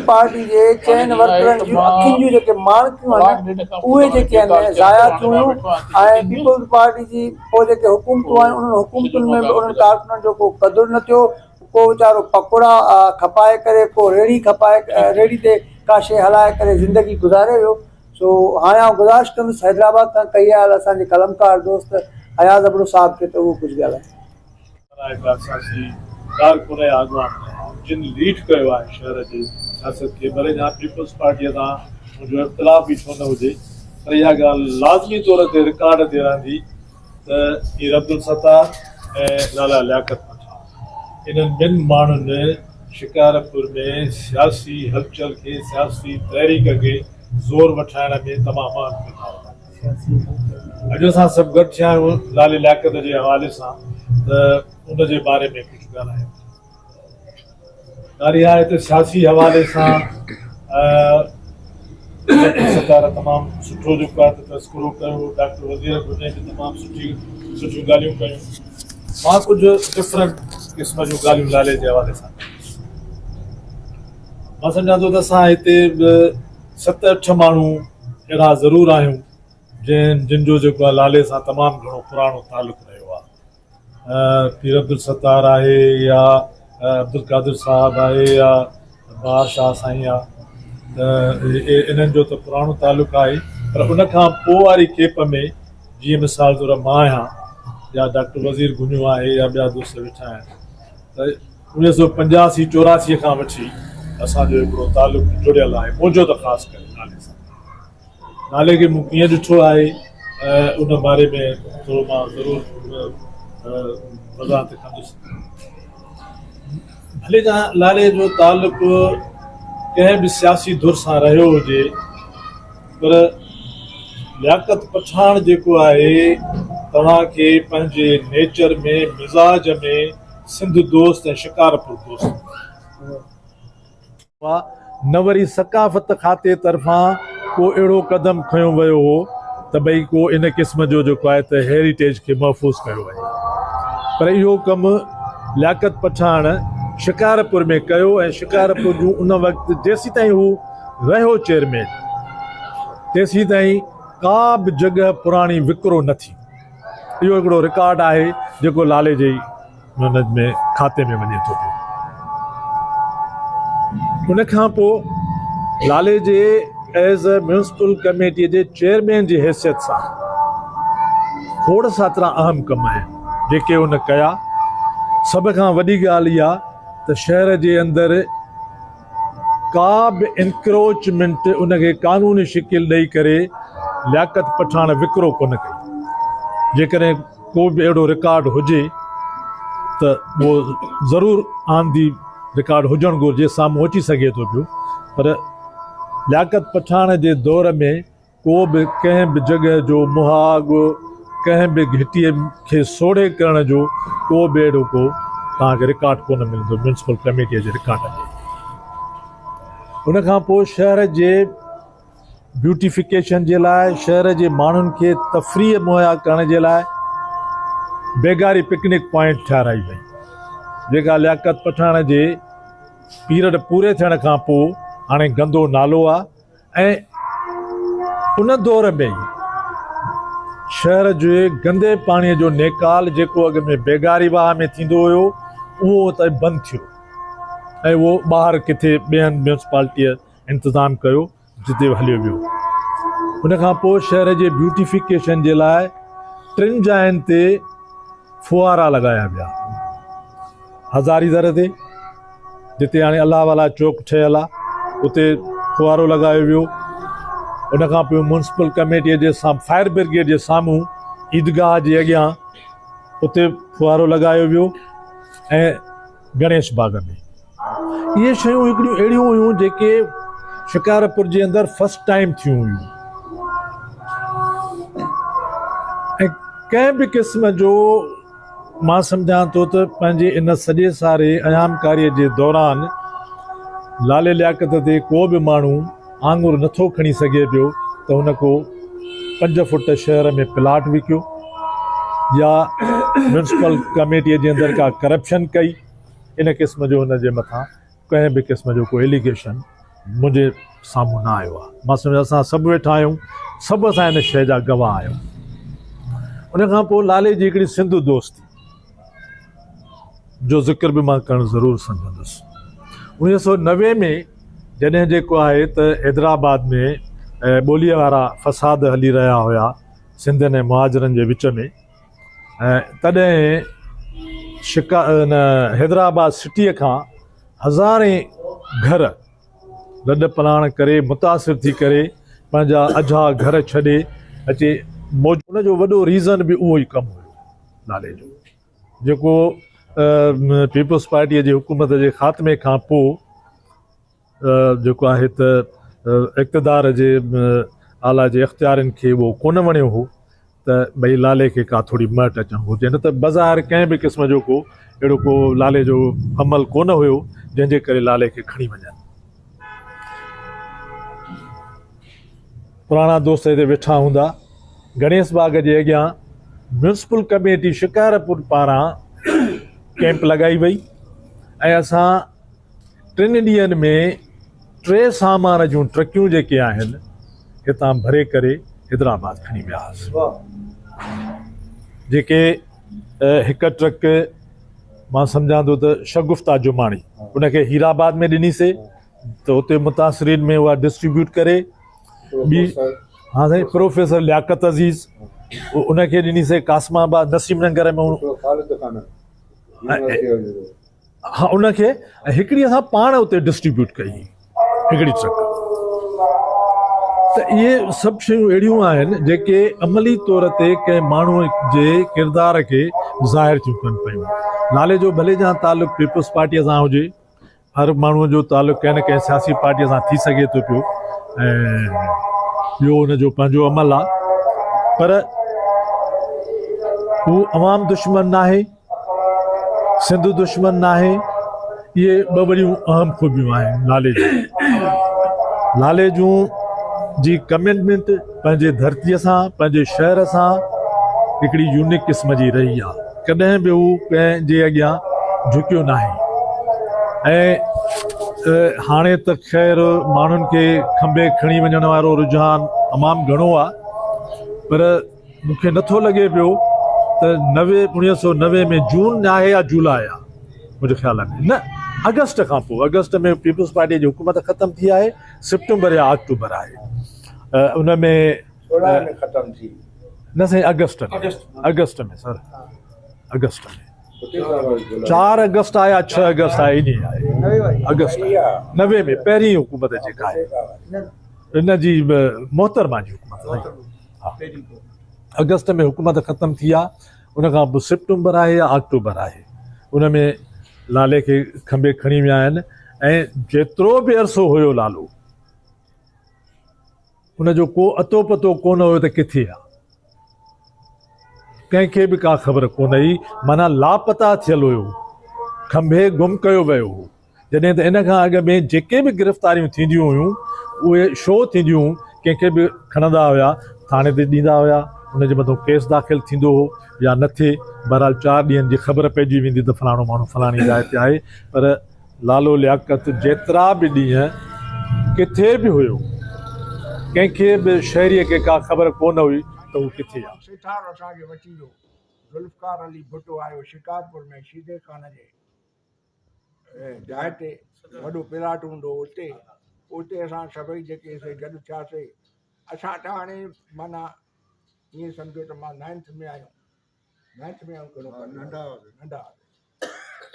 Party जे चइनि वर्करनि जूं अखियुनि जूं जेके माणिकियूं आहिनि उहे जेके आहिनि ज़ाया थियूं हुयूं ऐं पीपल्स पार्टी जी पोइ जेके हुकूमतूं आहिनि उन्हनि हुकूमतुनि में बि उन्हनि कारकुननि जो को क़दुरु न थियो। को वीचारो पकोड़ा खपाए करे को रेड़ी खपाए रेड़ी ते का शइ हलाए करे ज़िंदगी गुज़ारे वियो। सो हाणे आउं गुज़ारिश कंदुसि हैदराबाद खां कई आयल असांजे कलमकार दोस्त अयाज़ अबड़ो साहब खे त उहो कुझु ॻाल्हाए। जिन लीड कयो आहे शहर जी सियासत खे, भले जहाँ पीपल्स पार्टीअ सां मुंहिंजो इख़्तिलाफ़ बि छो न हुजे, पर इहा ॻाल्हि लाज़मी तौर ते रिकॉर्ड ते रहंदी त मीर अब्दुल सत्तार ऐं लाला लियाकत पठान इन्हनि ॿिनि माण्हुनि शिकारपुर में सियासी हलचल खे सियासी तहरीक खे ज़ोर वठाइण में तमामु अहम किरदारु अॼु असां सभु गॾु थिया आहियूं लाले लियाकत जे हवाले सां त उन जे बारे में कुझु ॻाल्हायूं। ॻाल्हि इहा आहे त सियासी हवाले सां सरकार तमामु सुठो जेको आहे त तस्करो कयो, डॉक्टर वज़ीर घुने खे तमामु सुठियूं ॻाल्हियूं कयूं। मां कुझु डिफरेंट क़िस्म जूं ॻाल्हियूं लाले जे हवाले सां मां सम्झां थो त असां हिते 7-8 माण्हू अहिड़ा ज़रूरु आहियूं जिन जो जेको आहे लाले सां तमामु घणो पुराणो तालुक़ु रहियो आहे। पीर अब्दुल सत्तार आहे या अब्दुल कादिर साहब आहे या बार शाह साईं आहे, त इन्हनि जो त पुराणो तालुक़ु आहे। पर उन खां पोइ वारी खेप में जीअं मिसाल तौरु मां आहियां या डॉक्टर वज़ीर गुनियो आहे या ॿिया दोस्त वेठा आहिनि, त 1985-84 खां वठी असांजो हिकिड़ो तालुक़ु जुड़ियल आहे, मुंहिंजो त ख़ासि करे नाले सां। नाले खे मूं कीअं ॾिठो आहे उन बारे में थोरो मां ज़रूरु वज़ाहत कंदुसि। भले जहाँ लाले जो तालुक़ु कंहिं बि सियासी धुर सां रहियो हुजे, पर लियाकत पठान जेको आहे तव्हांखे पंहिंजे नेचर में मिज़ाज में सिंध दोस्त ऐं शिकारपुर दोस्त न वरी सकाफ़त खाते तरफ़ां को अहिड़ो क़दम खयो वियो हो त भई को इन क़िस्म जो जेको आहे त हेरिटेज खे महफ़ूज़ कयो वञे। पर इहो कमु लियाकत पठान शिकारपुर में कयो ऐं शिकारपुर जूं उन वक़्तु जेसीं ताईं हू रहियो चेयरमैन तेसीं ताईं का बि जॻह पुराणी विकिरो न थी। इहो हिकिड़ो रिकॉर्ड आहे जेको लाले जे हुन में खाते में वञे थो पियो। उन खां पोइ लाले जे एज़ अ म्यूनिसिपल कमेटीअ जे चेयरमैन जी हैसियत सां खोड़ सातरा अहम कम आहिनि जेके उन कया। सभ खां वॾी ॻाल्हि इहा त शहर जे अंदरि का बि इंक्रोचमेंट उनखे कानूनी शिकिल ॾेई करे लियाकत पठान विकिरो कोन कई। जेकॾहिं को बि अहिड़ो रिकॉर्ड हुजे त उहो ज़रूरु आंदी रिकॉर्ड हुजणु घुरिजे, साम्हूं अची सघे थो पियो। पर लियाकत पठान जे दौर में को बि कंहिं बि जॻह जो मुहाग कंहिं बि घिटीअ खे सोड़े करण जो को बि अहिड़ो को तव्हांखे रिकॉर्ड कोन मिलंदो म्यूनिसिपल कमेटीअ जे रिकॉर्ड में। उन खां पोइ शहर जे ब्यूटिफिकेशन जे लाइ, शहर जे माण्हुनि खे तफ़रीह मुहैया करण जे लाइ बेगारी पिकनिक पॉइंट ठाहिराई वई, जेका लियाकत पठान जे पीरियड पूरे थियण खां पोइ हाणे गंदो नालो आहे। ऐं उन दौर में ई शहर जे गंदे पाणीअ जो नेकाल जेको अॻ में बेगारी वाह में थींदो हुयो उहो त बंदि थियो ऐं उहो ॿाहिरि किथे ॿियनि म्यूनिसिपालिटीअ इंतज़ाम कयो जिते हलियो वियो। उन खां पोइ शहर जे ब्यूटिफिकेशन जे लाइ 3 जाइनि ते फुआरा लॻाया विया। हज़ारी दर ते जिते हाणे अलाह वाला चौक ठहियल आहे उते फुआरो लॻायो वियो। उन खां पोइ म्यूनिसिपल कमेटीअ जे फायर ब्रिगेड जे साम्हूं ईदगाह जे अॻियां उते फुआरो लॻायो वियो ऐं गणेश बाग में। इहे शयूं हिकिड़ियूं अहिड़ियूं हुयूं जेके शिकारपुर जे अंदरि फर्स्ट टाइम थियूं हुयूं ऐं कंहिं बि क़िस्म जो मां सम्झां थो त पंहिंजे इन सॼे सारे अयामकारीअ जे दौरान लाले लियाकत ते को बि माण्हू आङुर नथो खणी सघे पियो त हुन को 5 फुट शहर में प्लाट विकियो या म्यूनिसिपल कमेटीअ जे अंदरि का करप्शन कई। इन क़िस्म जो हुन जे मथां कंहिं बि क़िस्म जो को एलिगेशन मुंहिंजे साम्हूं न आयो आहे। मां सम्झो असां सभु वेठा आहियूं, सभु असां हिन शइ जा गवाह आहियूं। उन खां पोइ लाले जी हिकिड़ी सिंधु दोस्ती जो ज़िक्र बि मां करणु ज़रूरु सम्झंदुसि। 1990 में जॾहिं जेको आहे त हैदराबाद में ॿोलीअ वारा फ़साद हली रहिया हुया सिंधियुनि ऐं मुहाजिरनि जे विच में, ऐं तॾहिं हैदराबाद सिटीअ खां हज़ारे घर लॾ पलाण करे मुतासिर थी करे पंहिंजा अझा घर छॾे अचे मौज। उनजो वॾो रीज़न बि उहो ई कमु हुयो नाले जो, जेको पीपल्स पार्टीअ जी हुकूमत जे ख़ात्मे खां पोइ जेको आहे त इक़्तिदार जे आला जे इख़्तियारनि खे उहो कोन वणियो हो त भई लाले खे का थोरी मट अचणु घुरिजे, न त बज़ारि कंहिं बि क़िस्म जो को अहिड़ो को लाले जो अमल कोन हुयो जंहिंजे करे लाले खे खणी वञनि। पुराणा दोस्त हिते वेठा हूंदा। गणेश बाग जे अॻियां म्यूनिसिपल कमेटी शिकारपुर पारां कैंप लॻाई वई ऐं असां 3 ॾींहंनि में 3 सामान जूं ट्रकियूं जेके आहिनि हितां भरे करे हैदराबाद खणी विया हुआसीं। जेके हिकु ट्रक मां सम्झां थो त शगुफ्ता जुमाणी उनखे हीराबाद में ॾिनीसीं त उते मुतासिरीन में उहा डिस्ट्रीब्यूट करे। ॿी हा साईं प्रोफेसर लियाकत अज़ीज़ उनखे ॾिनीसीं कासमाबाद नसीम नगर में। हा उनखे हिकिड़ी असां पाण उते डिस्ट्रीब्यूट कई हिकिड़ी ट्रक। त इहे सभु शयूं अहिड़ियूं आहिनि जेके अमली तौर ते कंहिं माण्हूअ जे किरदार खे ज़ाहिर थियूं कनि पियूं। नाले जो भले जा तालुक़ु पीपल्स पार्टीअ सां हुजे, हर माण्हूअ जो तालुक़ु कंहिं न कंहिं सियासी पार्टीअ सां थी सघे थो पियो ऐं ॿियो हुनजो पंहिंजो अमल आहे, पर हू अवाम दुश्मन न आहे, सिंध दुश्मन न आहे। इहे ॿ वॾियूं अहम ख़ूबियूं आहिनि नाले जूं। नाले जूं जी कमिटमेंट पंहिंजे धरतीअ सां पंहिंजे शहर सां हिकिड़ी यूनिक क़िस्म जी रही आहे। कॾहिं बि हू कंहिंजे अॻियां झुकियो न आहे। ऐं हाणे त ख़ैर माण्हुनि खे खंभे खणी वञण वारो रुझान तमामु घणो आहे, पर मूंखे नथो लॻे पियो त 1990 में जून आहे या जुलाई आहे, मुंहिंजे ख़्याल में न अगस्त खां पोइ। अगस्त में पीपल्स पार्टी जी हुकूमत ख़तमु थी आहे, सितंबर या अक्टूबर आहे उन में ख़तम थी न साईं अगस्त में सर अगस्त में 4 अगस्त आहे या 6 अगस्त आहे, इन आहे अगस्त 90 में पहिरीं हुकूमत जेका आहे इन जी मोहतरमा जी हुकूमत। हा अगस्त में हुकूमत ख़तमु थी आहे, उन खां पोइ सितंबर आहे या अक्टूबर आहे, उन में लाले खे खंभे खणी विया आहिनि। ऐं जेतिरो बि अरसो हुयो लालो, उनजो को अतो पतो कोन हुयो त किथे आहे, कंहिंखे बि का ख़बर कोन हुई, माना लापता थियल हुयो, खंभे गुम कयो वियो हो। जॾहिं त इन खां अॻु में जेके बि गिरफ़्तारियूं थींदियूं हुयूं उहे शो थींदियूं हुयूं, कंहिंखे बि खणंदा हुया थाणे ते ॾींदा हुया, उनजे मथां केस दाख़िल थींदो हो या न थिए, बहरहाल 4 ॾींहंनि जी ख़बर पइजी वेंदी त फलाणो माण्हू फलाणी जाइ ते आहे। पर लालो लियाकत जेतिरा बि ॾींहं किथे बि हुयो, कंहिंखे बि शहरीअ खे का ख़बर कोन हुई त हू किथे आहे। सितार असांखे वठी वियो, ज़ुल्फ़कार अली भुट्टो आयो शिकारपुर में शीदे खान जे जाइ ते, वॾो प्लाट हूंदो उते असां सभई जेके गॾु थियासीं। असां त हाणे माना ईअं सम्झो त मां 9th में आहियूं, 9th में आहियूं, नंढा।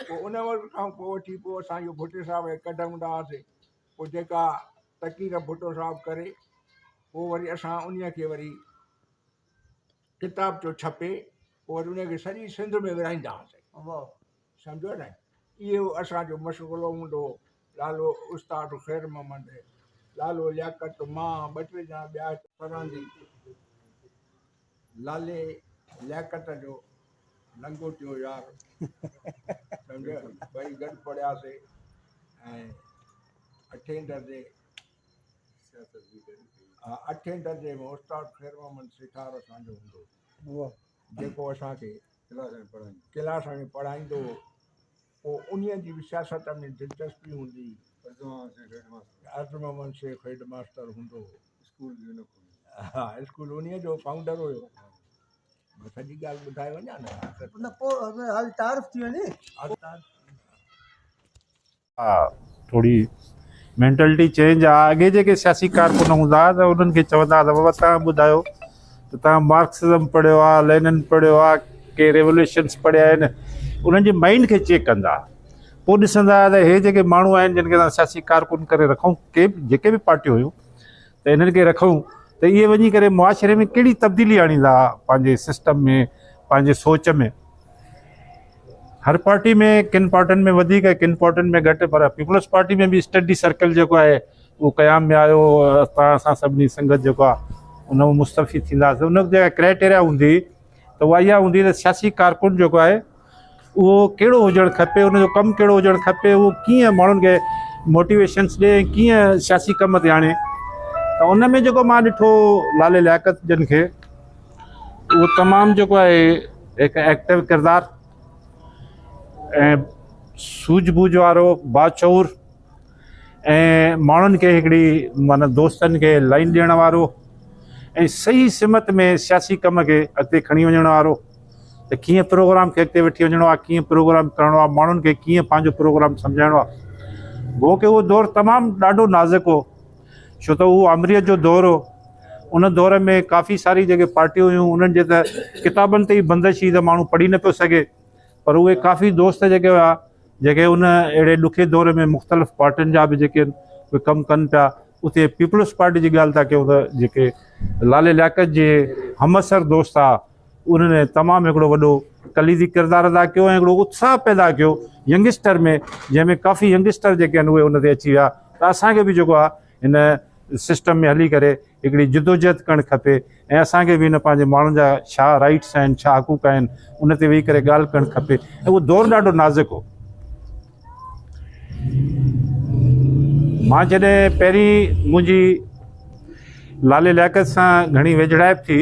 पोइ उन वक़्त खां पोइ वठी पोइ असां इहो भुट्टे साहिब खे कढंदा हुआसीं। पोइ जेका तकीर भुट्टो साहिब करे, पोइ वरी असां उन खे वरी किताब जो छपे, पोइ वरी उनखे सॼी सिंध में विराईंदा हुआसीं, सम्झो न। इहो असांजो मशग़ूलो हूंदो हो। लालो उस्ताद ख़ैर मोहम्मद, लालो लियाकत, मां 2-3 ॼणा ॿिया पढ़ंदी। लाले लियाकत जो लंगोटियो यार सम्झो, ॿई गॾु पढ़ियासीं ऐं 8 दर्जे 8 दर्जे में उस्ताद ख़ैर मोहम्मद सितार असांजो हूंदो, जेको असांखे क्लास में पढ़ाईंदो हो। पोइ उन्हीअ जी बि सियासत में दिलचस्पी हूंदी। अर्जुन शेख हेड मास्टर हूंदो, हा स्कूल उन्हीअ जो फाउंडर हुयो। सॼी ॻाल्हि ॿुधाए वञा न न पोइ हाल तारीफ़ थी वञे। हा थोरी मैंटलिटी चेंज आहे। अॻे जेके सियासी कारकुन हूंदा हुआ त उन्हनि खे चवंदा हुआ त बाबा तव्हां ॿुधायो त तव्हां मार्क्सिज़म पढ़ियो आहे, लेनिन पढ़ियो आहे, के रेवोल्यूशन्स पढ़िया आहिनि, उन्हनि जे माइंड खे चेक कंदा। पोइ ॾिसंदा त हे जेके माण्हू आहिनि जिन खे असां सियासी कारकुन करे रखूं, के जेके बि पार्टियूं हुयूं त इन्हनि खे रखूं त इहे वञी करे मुआशिरे में कहिड़ी तब्दीली आणींदा पंहिंजे सिस्टम में, पंहिंजे सोच में। हर पार्टी में किन पार्टियुनि में वधीक किन पार्टियुनि में घटि, पर पीपल्स पार्टी में बि स्टडी सर्कल जेको आहे उहो क़याम में आयो। असां सभिनी संगत जेको आहे उन में मुस्तफ़ी थींदासीं। उन जेका क्राइटेरिया हूंदी त उहा इहा हूंदी त सियासी कारकुन जेको आहे उहो कहिड़ो हुजणु खपे, उनजो कमु कहिड़ो हुजणु खपे, उहो कीअं माण्हुनि खे मोटिवेशन्स ॾिए, कीअं सियासी कम ते आणे। त उन में जेको मां ॾिठो लाले लियाकत जन खे, उहो तमामु जेको आहे हिकु एक्टिव किरदारु ऐं सूझबूझ वारो, बाशऊर ऐं माण्हुनि खे हिकिड़ी माना दोस्तनि खे लाइन ॾियण वारो ऐं सही सिमत में सियासी कम खे अॻिते खणी वञण वारो। त कीअं प्रोग्राम खे अॻिते वठी वञिणो आहे, कीअं प्रोग्राम करिणो आहे, माण्हुनि खे कीअं पंहिंजो प्रोग्राम सम्झाइणो आहे। गो की उहो दौरु तमामु ॾाढो नाज़ुक हो, छो त उहो अमरीत जो दौरु हो। उन दौर में काफ़ी सारी जेके पार्टियूं हुयूं उन्हनि जे त किताबनि ते ई बंदिश हुई त माण्हू पढ़ी न पियो सघे, पर उहे काफ़ी दोस्त जेके हुआ जेके उन अहिड़े ॾुखे दौर में मुख़्तलिफ़ पार्टियुनि जा बि जेके उहे कमु कनि पिया। उते पीपल्स पार्टी जी ॻाल्हि था कयूं त जेके लाले लियाकत जे हमअसर दोस्त आहे उन्हनि तमामु हिकिड़ो वॾो कलीदी किरदारु अदा कयो ऐं हिकिड़ो उत्साह पैदा कयो यंगस्टर में, जंहिंमें काफ़ी यंगस्टर जेके आहिनि उहे उन ते अची विया। त असांखे बि जेको आहे हिन सिस्टम में हली करे हिकिड़ी जिदोजहद करणु खपे ऐं असांखे बि हिन पंहिंजे माण्हुनि जा छा राइट्स आहिनि, छा हक़ूक़ आहिनि, उन ते वेही करे ॻाल्हि करणु खपे। ऐं उहो दौरु ॾाढो नाज़ुक हो। मां जॾहिं पहिरीं मुंहिंजी लाले लियाकत सां घणी वेझड़ाइप थी,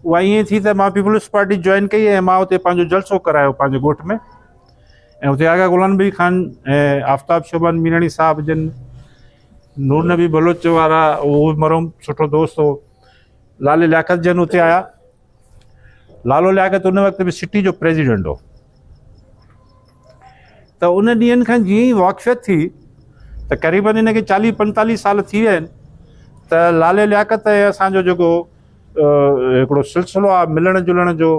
उहा ईअं थी त मां पीपल्स पार्टी जॉइन कई ऐं मां उते पंहिंजो जलसो करायो पंहिंजे ॻोठ में। ऐं उते आगा गुलाम नबी खान ऐं आफ्ताब शोभन मीराणी साहब जन, नूर नबी बलोच वारा, उहो मरहूम सुठो दोस्त हो। लाले लियाकत जन उते आया। लालो लियाकत उन वक़्तु बि सिटी जो प्रेसिडेंट हो। त उन ॾींहंनि खां जीअं ई वाक़फ़ियत थी त क़रीबन हिनखे 40-45 साल थी विया आहिनि त लाले लियाकत ऐं असांजो जेको हिकिड़ो सिलसिलो आहे मिलण जुलण जो,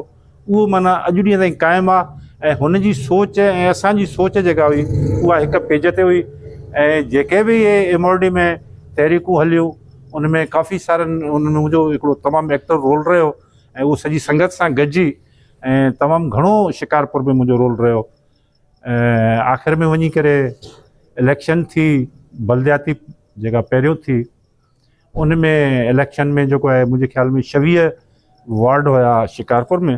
उहो माना अॼु ॾींहं ताईं क़ाइमु आहे। ऐं हुनजी सोच ऐं असांजी सोच जेका हुई उहा हिकु पेज ते हुई। ऐं जेके बि इहे एमओडी में तहरीकूं हलियूं उन में काफ़ी सारनि उनमें मुंहिंजो हिकिड़ो तमामु एक्टिव रोल रहियो ऐं उहो सॼी संगत सां गॾिजी ऐं तमामु घणो शिकारपुर में मुंहिंजो रोल रहियो। ऐं आख़िर में वञी करे इलेक्शन थी, बलदियाती जेका पहिरियों थी, उन में इलेक्शन में जेको आहे मुंहिंजे ख़्याल में 26 वार्ड हुया शिकारपुर में।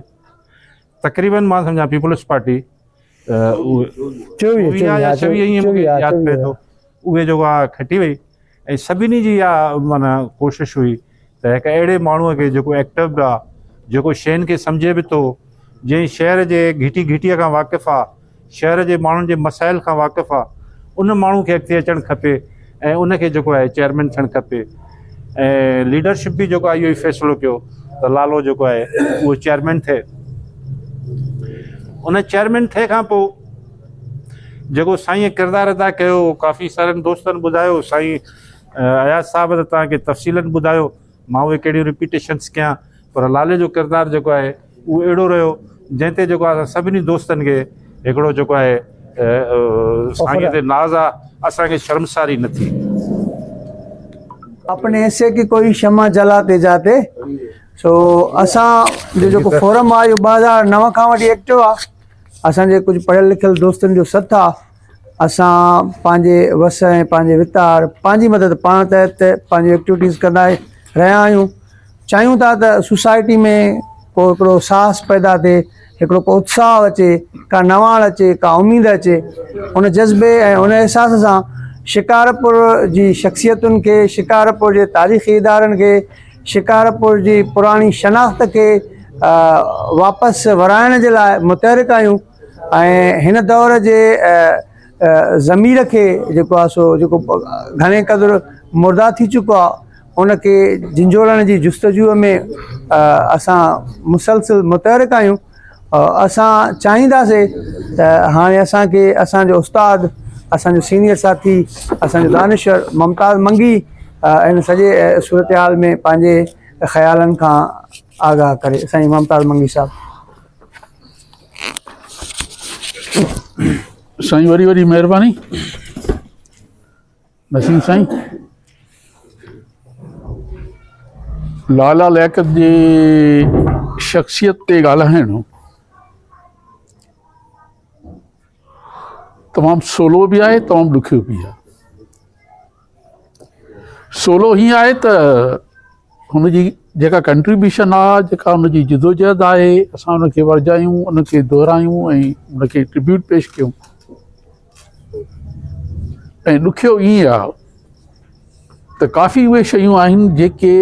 तक़रीबन मां सम्झा पीपल्स पार्टी 24 या 26 ईअं मूंखे यादि पए थो, उहे जेको आहे खटी वई। ऐं सभिनी जी इहा माना कोशिशि हुई त हिकु अहिड़े माण्हूअ खे जेको एक्टिव आहे, जेको शयुनि खे सम्झे बि थो, जंहिं शहर जे घिटीअ खां वाक़िफ़ु आहे, शहर जे माण्हुनि जे मसाइल खां वाक़िफ़ु आहे, उन माण्हू खे अॻिते अचणु खपे ऐं उनखे जेको आहे चेयरमैन थियणु खपे। ऐं लीडरशिप बि जेको आहे इहो ई फ़ैसिलो कयो त लालो जेको आहे उहो चेयरमैन थिए। उन चेयरमैन थिए खां पोइ जेको साईं किरदारु अदा कयो, काफ़ी सारनि दोस्तनि ॿुधायो, साईं अयाज़ साहिब त तव्हांखे तफ़सीलनि ॿुधायो, मां उहे कहिड़ियूं रिपीटेशन्स कयां, पर लाले जो किरदारु जेको आहे उहो अहिड़ो रहियो जंहिं ते जेको आहे सभिनी दोस्तनि खे हिकिड़ो जेको आहे साईं ते नाज़ आहे, असांखे शर्मसारी न थी। अपने हिस्से की कोई क्षमा जलाते जाते। सो असां जो जेको फोरम आहे इहो 2009 खां वठी एक्टिव आहे। असांजे कुझु पढ़ियल लिखियल दोस्तनि जो सथ आहे। असां पंहिंजे वस ऐं पंहिंजे वितार पंहिंजी मदद पाण तहत पंहिंजी एक्टिविटीज़ कंदा रहिया आहियूं। चाहियूं था त सोसाइटी में को हिकिड़ो साहस पैदा थिए, हिकिड़ो को उत्साह अचे, का नवाण अचे, का उमेद अचे। उन जज़्बे ऐं उन एहसास सां शिकारपुर जी शख़्सियतुनि खे, शिकारपुर जे तारीख़ी इदारनि खे, शिकारपुर जी पुराणी शनाख़्त खे वापसि वराइण जे लाइ मुतहरिक आहियूं। ऐं हिन दौर जे ज़मीर खे जेको आहे सो जेको घणे क़दुरु मुर्दा थी चुको आहे उनखे झिंझोड़ण जी जुस्तजूअ में असां मुसलसिल मुतहरिक आहियूं। असां चाहींदासीं त हाणे असांखे असांजो उस्ताद, असांजो सीनियर साथी, असांजो दानिशर मुमताज़ मंगी हिन सॼे सूरत हाल में पंहिंजे ख़्यालनि खां आगाह करे। साईं मुमताज़ मंगी साहब। साईं वरी वरी महिरबानी। नसीम साईं, लाला लियाकत जी शख़्सियत ते ॻाल्हाइणु तमामु सवलो बि आहे, तमामु ॾुखियो बि आहे। सवलो हीअं आहे त हुनजी जेका कंट्रीब्यूशन आहे, जेका हुनजी जिदोजहद आहे, असां हुनखे वरजायूं, उनखे दोहिरायूं ऐं उनखे ट्रिब्यूट पेश कयूं। ऐं ॾुखियो ईअं आहे त काफ़ी उहे शयूं आहिनि जेके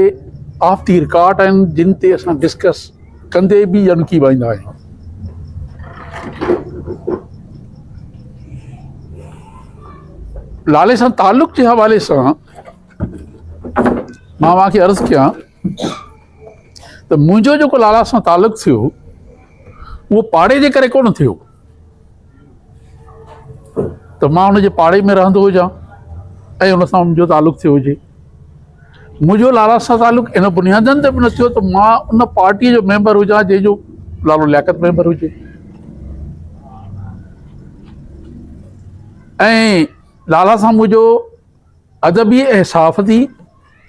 ऑफ दी रिकॉर्ड आहिनि, जिन ते असां डिस्कस कंदे बि यनकी वाईंदा आहियूं। लाले सां ताल्लुक़ जे हवाले सां मां तव्हांखे अर्ज़ु कयां त मुंहिंजो जेको लाला सां ताल्लुक़ थियो उहो पाड़े जे करे कोन थियो त मां हुनजे पाड़े में रहंदो हुजां ऐं हुन सां मुंहिंजो ताल्लुक़ थियो हुजे। मुंहिंजो लाला सां ताल्लुक़ इन बुनियादनि ते बि न थियो त मां उन पार्टीअ जो मेंबर हुजां जंहिंजो लालो लियाकत मेंबर हुजे। ऐं लाला सां मुंहिंजो अदबी ऐं सहाफ़ती,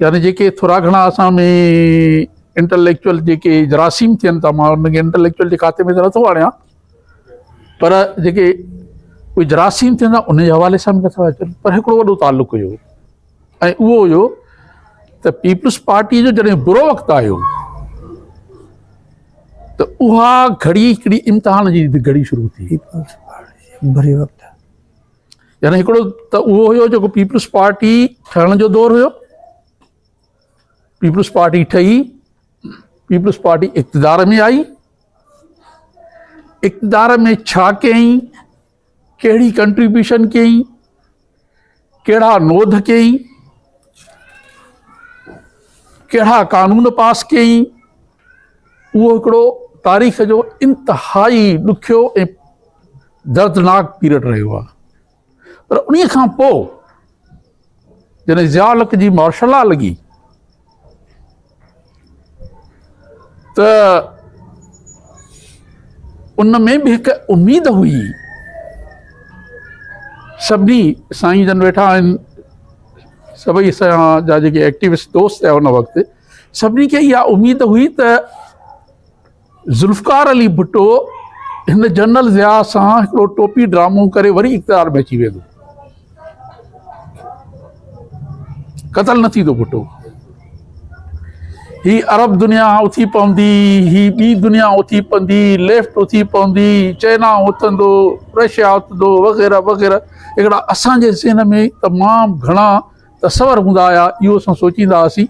यानी जेके थोरा घणा असां में इंटेलेक्चुअल जेके जरासीम थियनि था, मां हुनखे इंटेलेक्चुअल जे खाते में त नथो आणियां, पर जेके कोई जरासीम थियनि था उन जे हवाले सां बि नथा अचनि। पर हिकिड़ो वॾो ताल्लुक़ हुयो ऐं उहो हुयो त पीपल्स पार्टीअ जो जॾहिं बुरो वक़्तु आयो त उहा घड़ी हिकिड़ी इम्तिहान जी घड़ी शुरू थी। बुरे वक़्तु यानी हिकिड़ो त उहो हुयो जेको पीपल्स पार्टी ठहण जो दौरु हुयो। पीपल्स पार्टी ठही, पीपल्स पार्टी इक़्तिदार में आई। इक़्तिदार में छा कयईं, कहिड़ी कंट्रीब्यूशन कयईं, कहिड़ा नोध कयईं, कहिड़ा कानून पास कयईं, उहो हिकिड़ो तारीख़ जो इंतिहाई ॾुखियो ऐं दर्दनाक पीरियड रहियो आहे। पर उन खां पोइ जॾहिं ज़िया-उल-हक़ जी मार्शल लॉ लॻी त उन में बि हिकु उमेद हुई। सभिनी साईं जन वेठा आहिनि, सभई असांजा जेके एक्टिविस्ट दोस्त हुआ उन वक़्तु, सभिनी खे इहा उमेद हुई त ज़ुल्फ़कार अली भुट्टो हिन जनरल ज़िया सां हिकिड़ो टोपी ड्रामो करे वरी इक़्तिदार में अची वेंदो। क़तल न थींदो भुट्टो। ही अरब दुनिया उथी पवंदी, ही ॿी दुनिया उथी पवंदी, लेफ्ट उथी पवंदी, चाइना उथंदो, रशिया उथंदो, वग़ैरह वग़ैरह। हिकिड़ा असांजे ज़हन में तमामु घणा तसवर हूंदा हुआ। इहो असां सोचींदा हुआसीं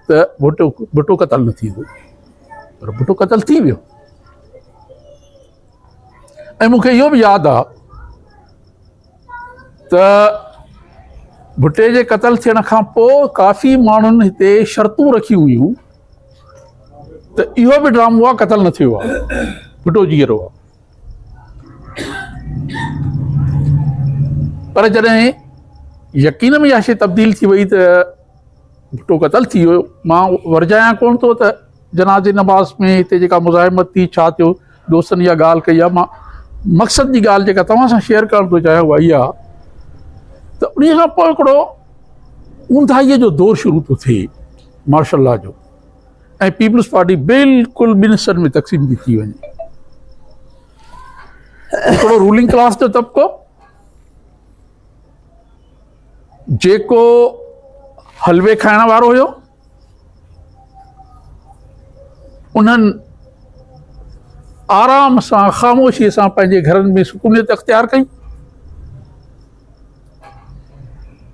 त भुट्टो क़तल न थींदो, पर भुट्टो क़तल थी वियो। ऐं मूंखे इहो बि यादि आहे त भुट्टे जे क़तल थियण खां पोइ काफ़ी माण्हुनि हिते शर्तूं रखियूं हुयूं त इहो बि ड्रामो आहे, क़तल न थियो आहे, भुट्टो जीअरो आहे। पर जॾहिं यकीन में इहा शइ तब्दील थी वई त भुट्टो क़तल थी वियो, मां वरजायां कोन थो त जनाज़े नमाज़ में हिते जेका मुज़ाहिमत थी, छा थियो, दोस्तनि इहा ॻाल्हि कई आहे। मां मक़सद जी ॻाल्हि जेका तव्हां सां शेयर करणु थो चाहियां उहा इहा त उन खां पोइ हिकिड़ो ऊंधाईअ जो दौरु शुरू थो थिए मार्शल लॉ जो, ऐं पीपल्स पार्टी बिल्कुलु ॿिनि हिसनि में तक़सीम थी वञे। हिकिड़ो रूलिंग क्लास जो तबिको जेको हलवे खाइण वारो हुयो, उन्हनि आराम सां ख़ामोशीअ सां पंहिंजे घरनि में सुकूनियत अख़्तियार कई,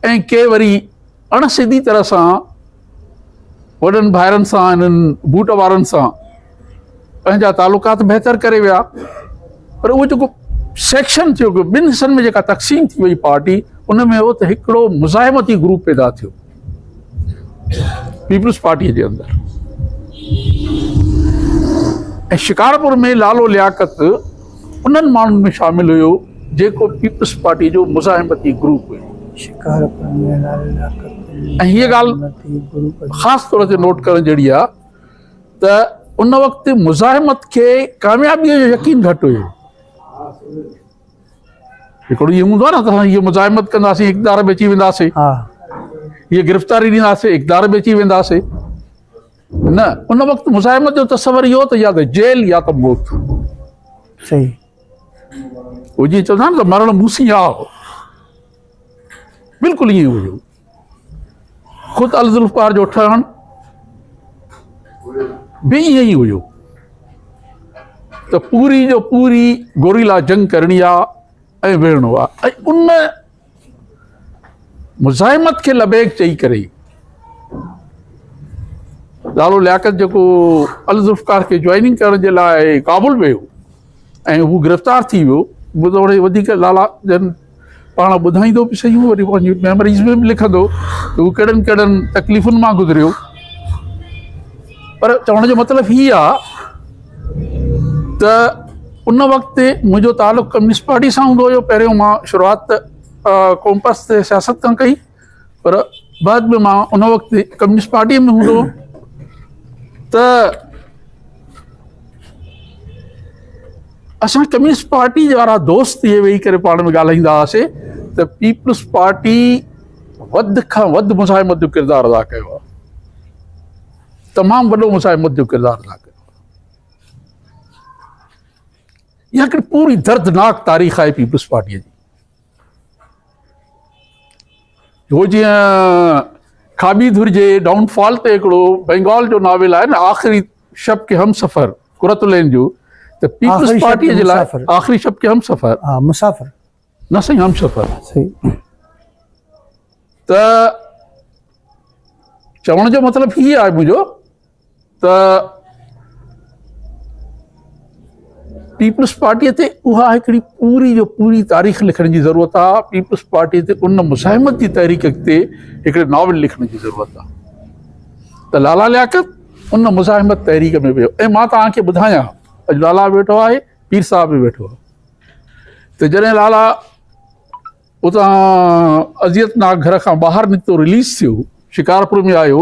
ऐं के वरी अणसिधी तरह सां वॾनि भाइरनि सां, इन्हनि बूट वारनि सां पंहिंजा तालुकात बहितर करे विया। पर उहो जेको सेक्शन थियो, ॿिनि हिसनि में जेका तक़सीम थी वई पार्टी, उन में हो त हिकिड़ो मुज़ाहिमती ग्रुप पैदा थियो पीपल्स पार्टीअ जे अंदरि। ऐं शिकारपुर में लालो लियाकत उन्हनि माण्हुनि में शामिल हुयो जेको पीपल्स पार्टी जो मुज़ाहिमती ग्रुप हुयो। शिकारपुर में लाल लियाकत ऐं हीअ ॻाल्हि ग्रुप ख़ासि तौर ते नोट करण जहिड़ी आहे त उन वक़्तु मुज़ाहिमत खे कामयाबीअ जो यकीन घटि हुयो। हिकिड़ो इहो हूंदो आहे न त असां हीअ मुज़ाहिमत कंदासीं, इक़्तिदार में अची वेंदासीं, हा हीअ गिरफ़्तारी ॾींदासीं, इक़्तिदार में अची वेंदासीं। न, उन वक़्तु मुज़ाहिमत जो तसवर इहो त या त जेल या त मौत। सही उहो जीअं चवंदा आहिनि त मरण मूसी आहे, बिल्कुलु ईअं हुयो। ख़ुदि अल ज़ुल्फ़कार जो ठहणु बि ईअं ई हुयो त पूरी जो पूरी गोरीला जंग करणी आहे ऐं विढ़णो आहे। ऐं उन मुज़ाहिमत खे लबेक चई करे लालो लियाकत जेको अल ज़ुल्फ़कार खे ज्वाइनिंग करण जे लाइ काबुल वियो ऐं हू गिरफ़्तार थी वियो। ॿुधो वरी वधीक लाला जन पाण ॿुधाईंदो बि सही, वरी पंहिंजी मेमोरीज़ में बि लिखंदो त हू कहिड़नि कहिड़नि तकलीफ़ुनि मां गुज़रियो। पर चवण जो मतिलबु हीअ आहे त उन वक़्तु मुंहिंजो तालुक़ु कम्युनिस्ट पार्टी सां हूंदो हुयो। पहिरियों मां शुरूआति कॉम्पस ते सियासत खां कई, पर बाद में मां उन वक़्तु कम्युनिस्ट पार्टीअ में हूंदो त असां कम्युनिस्ट पार्टी वारा दोस्त इहे वेही करे पाण में ॻाल्हाईंदा हुआसीं त पीपल्स पार्टी वधि खां वधि मुज़ाहिमत जो किरदारु अदा कयो आहे, तमामु वॾो मुज़ाहिमत जो किरदारु अदा कयो। इहा हिकिड़ी पूरी दर्दनाक तारीख़ आहे पीपल्स पार्टीअ जी। हो जीअं खाबीधुर जे डाउनफॉल ते हिकिड़ो बंगाल जो नॉवेल आहे न, आख़िरी शब के हम सफ़र, कुरतुलैन जो, त पीपल्स पार्टीअ जे लाइ आख़िरी शब के हम सफ़र, हा मुसाफ़िर न साईं, हम सफ़र। सही त चवण जो मतिलबु हीअ आहे मुंहिंजो त पीपल्स पार्टीअ ते उहा हिकिड़ी पूरी जो पूरी तारीख़ लिखण जी ज़रूरत आहे। पीपल्स पार्टीअ ते उन मुज़ाहिमत जी तहरीक ते हिकिड़े नॉवल लिखण जी ज़रूरत आहे। त लाला लियाकत उन मुज़ाहिमत तहरीक में वियो। ऐं मां तव्हांखे ॿुधायां, अॼु लाला वेठो आहे, पीर साहिब बि वेठो आहे, त जॾहिं लाला उतां अज़ियतनाक घर खां ॿाहिरि निकितो, रिलीज़ थियो, शिकारपुर में आयो,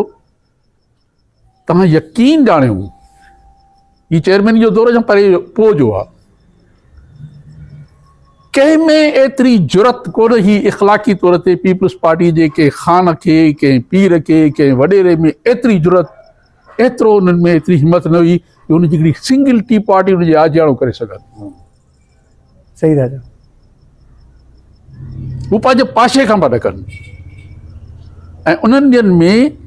तव्हां यकीन ॼाणियो ही चेयरमैन जो दौर जो परे पोइ जो आहे। कंहिंमें एतिरी जुरत कोन ही इख़लाक़ी तौर ते पीपल्स पार्टी जे कंहिं ख़ान खे, कंहिं पीर खे, कंहिं वॾेरे में एतिरी जुरत, एतिरो उन्हनि में एतिरी हिमत न हुई कि उन जी हिकिड़ी सिंगल टी पार्टी उनजे आजियाणो करे सघनि। सही राजा हू पंहिंजे पासे खां पिया ॾकनि। ऐं उन्हनि ॾींहंनि में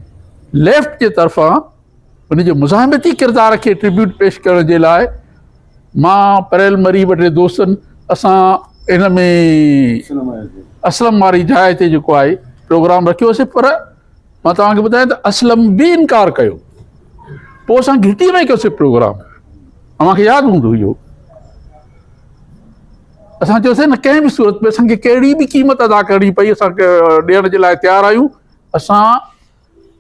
लेफ्ट जे तरफ़ां उनजे मुज़ाहिमती किरदार खे ट्रिब्यूट पेश करण जे लाइ मां परेल मरी वॾे दोस्तनि असां इन में असलम वारी जाइ ते जेको आहे प्रोग्राम रखियोसीं। पर मां तव्हांखे ॿुधायां त असलम बि इनकार कयो। पोइ असां घिटी में कयोसीं प्रोग्राम, अव्हांखे यादि हूंदो इहो। असां चयोसीं न कंहिं बि सूरत में असांखे कहिड़ी बि क़ीमत अदा करणी पई, असां ॾियण जे लाइ तयारु आहियूं। असां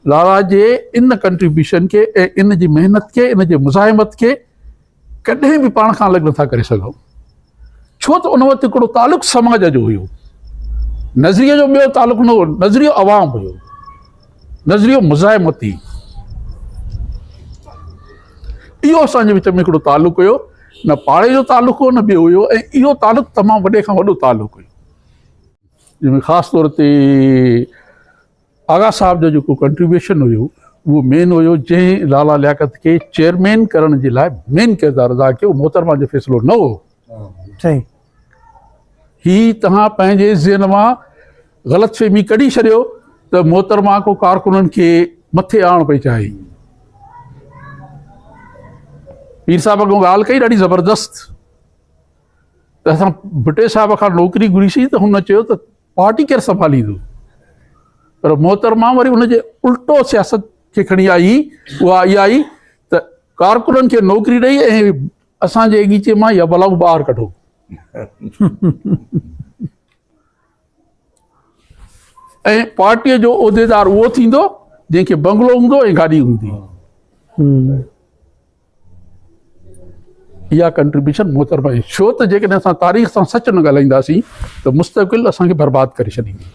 लाला जे इन कंट्रीब्यूशन खे ऐं इन जी महिनत खे, इन जे मुज़ाहिमत खे कॾहिं बि पाण खां अलॻि नथा करे सघूं। छो त उन वक़्तु हिकिड़ो तालुक़ु समाज जो हुयो, नज़रिये जो ॿियो तालुक़ु न हो, नज़रियो अवाम हुयो, नज़रियो मुज़ाहिमती। इहो असांजे विच में हिकिड़ो तालुक़ु हुयो, न पाड़े जो तालुक़ु हो न ॿियो हुयो। ऐं इहो तालुक़ु तमामु वॾे खां वॾो तालुक़ु हुयो, जंहिंमें ख़ासि तौर ते आगा साहब जो जेको कंट्रीब्यूशन हुयो उहो मेन हुयो, जंहिं लाला लियाकत खे चेयरमैन करण जे लाइ मेन किरदारु अदा कयो। मोहतरमा जो फ़ैसिलो न हो। सही ही तव्हां पंहिंजे ज़हन मां ग़लतफ़हमी कढी छॾियो त मोहतरमा को कारकुननि खे मथे आणणु पई चाहे। पीर साहिब खां ॻाल्हि कई ॾाढी ज़बरदस्त त असां भुटे साहिब खां नौकिरी घुरीसीं त हुन चयो त पार्टी केरु संभालींदो। पर मोहतरमा वरी हुनजे उल्टो सियासत खे खणी आई। उहा इहा आई त कारकुननि खे नौकिरी ॾेई ऐं असांजे बगीचे मां या बलाऊ ॿाहिरि कढो। ऐं पार्टीअ जो उहिदेदार उहो थींदो जंहिंखे बंगलो हूंदो ऐं गाॾी हूंदी। इहा कंट्रीब्यूशन मोहतरमा आहे। छो त जेकॾहिं असां तारीख़ सां सच न ॻाल्हाईंदासीं त मुस्तक़बिल असांखे बर्बादु करे छॾींदी।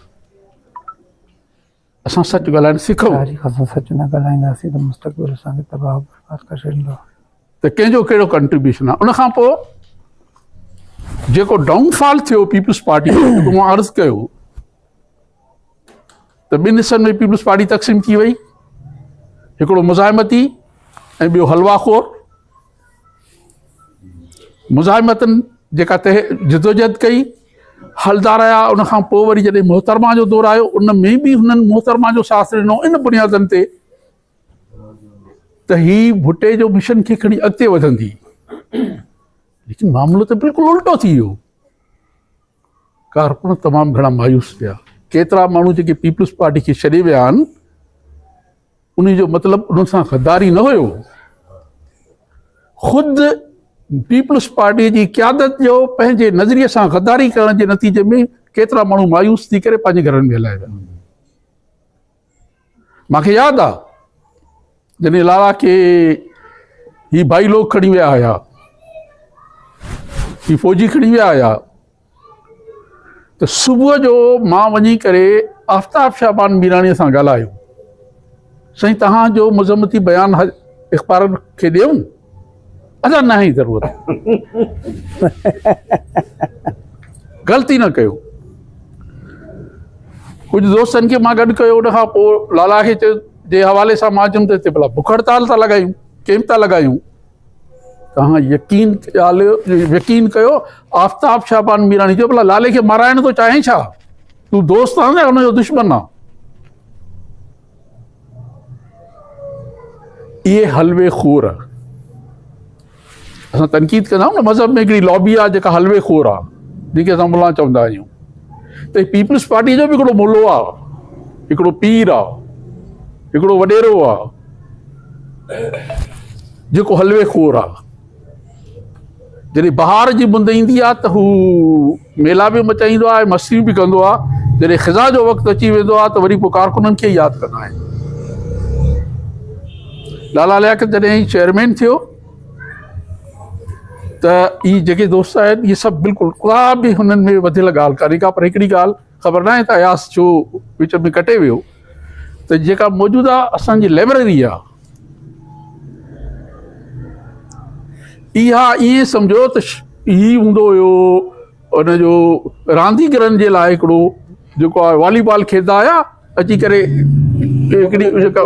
असां सच ॻाल्हाइण सिखूं तारीख़ सां सच न ॻाल्हाईंदासीं त मुस्तक़बिल असांखे तबाह बर्बाद करे छॾींदो। त कंहिंजो कहिड़ो कंट्रीब्यूशन आहे। उनखां पोइ जेको डाउनफॉल थियो पीपल्स पार्टी जो, मां अर्ज़ु कयो त ॿिनि हिसनि में पीपल्स पार्टी तक़सीम थी वई, हिकिड़ो मुज़ाहिमती ऐं ॿियो हलवाखोर। मुज़ाहिमतनि जेका जिदोजहद कई हलदा रहिया, उनखां पोइ वरी जॾहिं मोहतरमा जो दौरु आयो उन में बि हुननि मोहतरमा जो साथ ॾिनो इन बुनियादनि ते त ही भुट्टे जो मिशन खे खणी अॻिते वधंदी। लेकिन मामलो त बिल्कुलु उल्टो थी वियो। कारकुन तमामु घणा मायूस थिया। केतिरा माण्हू जेके पीपल्स पार्टी खे छॾे विया आहिनि उन जो मतिलबु उन्हनि सां गद्दारी न हुयो। ख़ुदि पीपल्स पार्टीअ जी क़यादत जो पंहिंजे नज़रिए सां गद्दारी करण जे नतीजे में केतिरा माण्हू मायूस थी करे पंहिंजे घरनि में हलाए विया। मूंखे यादि आहे जॾहिं लाला खे ही भाई लोग खणी विया हुया, ही फ़ौजी खणी विया हुया, त सुबुह जो मां वञी करे आफ्ताब शाहबान मीराणीअ सां ॻाल्हायो, साईं तव्हांजो मज़म्मती बयानु अख़बारनि खे ॾियूं? अञा न आहे ज़रूरत, ग़लती न कयो। कुझु दोस्तनि खे मां गॾु कयो, उनखां पोइ लाला खे जे हवाले सां मां चयुमि त हिते भला बुख हड़ताल था लॻायूं, कैम्प था लॻायूं। तव्हां यकीन कयो आफ्ताब शाहबान मीराणी जो भला लाले खे माराइण थो चाहे छा? तूं दोस्त आहे न हुनजो दुश्मन आहे। इहे हलवे खोर असां तनक़ीद कंदा आहियूं न, मज़हब में हिकिड़ी लॉबी आहे जेका हलवे खोर आहे, जेके असां मुला चवंदा आहियूं। त पीपल्स पार्टी जो बि हिकिड़ो मुलो आहे, हिकिड़ो पीर आहे, हिकिड़ो वॾेरो आहे जेको हलवे खोर आहे। जॾहिं बहार जी मुंद ईंदी आहे त हू मेला बि मचाईंदो आहे, मस्ती बि कंदो आहे। जॾहिं ख़िज़ा जो वक़्तु अची वेंदो आहे त वरी पोइ कारकुननि खे यादि कंदा आहिनि। लाला लियाकत जॾहिं चेयरमैन थियो त इहे जेके दोस्त आहिनि इहे सभु बिल्कुलु का बि हुननि में वधियल ॻाल्हि कान्हे का। पर हिकिड़ी ॻाल्हि ख़बर न आहे त अयास छो विच में कटे वियो, त जेका मौजूदा असांजी लाइब्रेरी आहे इहा ईअं सम्झो त ही हूंदो हुयो हुनजो रांदीगरनि जे लाइ हिकिड़ो जेको आहे वॉलीबॉल खेॾंदा हुया अची करे हिकिड़ी जेका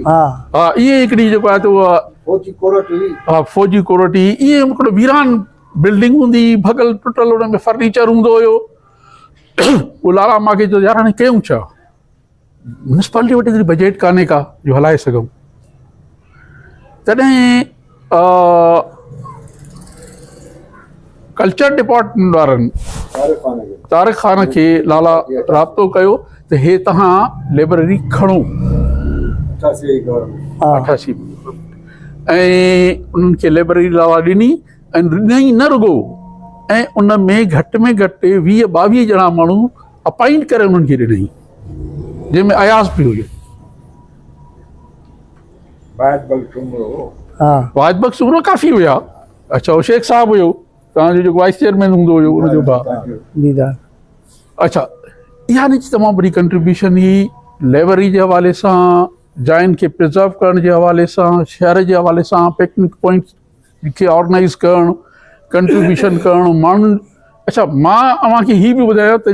हा इहे हिकिड़ी जेको आहे त उहा फौजी कोरटी ईअं हिकिड़ो वीरान बिल्डिंग हूंदी, भॻल टुटल हुन में फर्नीचर हूंदो हुयो। पोइ लाला मूंखे चयो यार हाणे कयूं छा, म्यूनिसिपालिटी वटि एतिरी बजट कान्हे का जो हलाए सघूं। तॾहिं कल्चर डिपार्टमेंट वारनि तारिक ख़ान खे लाला राब्तो कयो त हे तव्हां लाइब्रेरी खणो 88 ऐं उन्हनि खे लाइब्रेरी लाला ॾिनी ऐं ॾिनई न रुॻो ऐं उन में घटि में घटि 20-22 ॼणा माण्हू अपॉइंट करे उन्हनि खे ॾिनई, जंहिंमें अयास बि हुयो। वाहिद बख़्श सुमरो काफ़ी हुया। अच्छा उहो शेख साहब हुयो, तव्हांजो जेको वाइस चेयरमैन हूंदो हुयो उनजो भाउ। अच्छा इहा हिन जी तमामु वॾी कंट्रीब्यूशन हुई लाइब्रेरी जे हवाले सां, जाइनि खे प्रिज़र्व करण जे हवाले सां, शहर जे हवाले सां, पिकनिक पॉइंट खे ऑर्गेनाइज़ करणु, कंट्रीब्यूशन करणु माण्हुनि। अच्छा मां अव्हांखे हीअ बि ॿुधायो त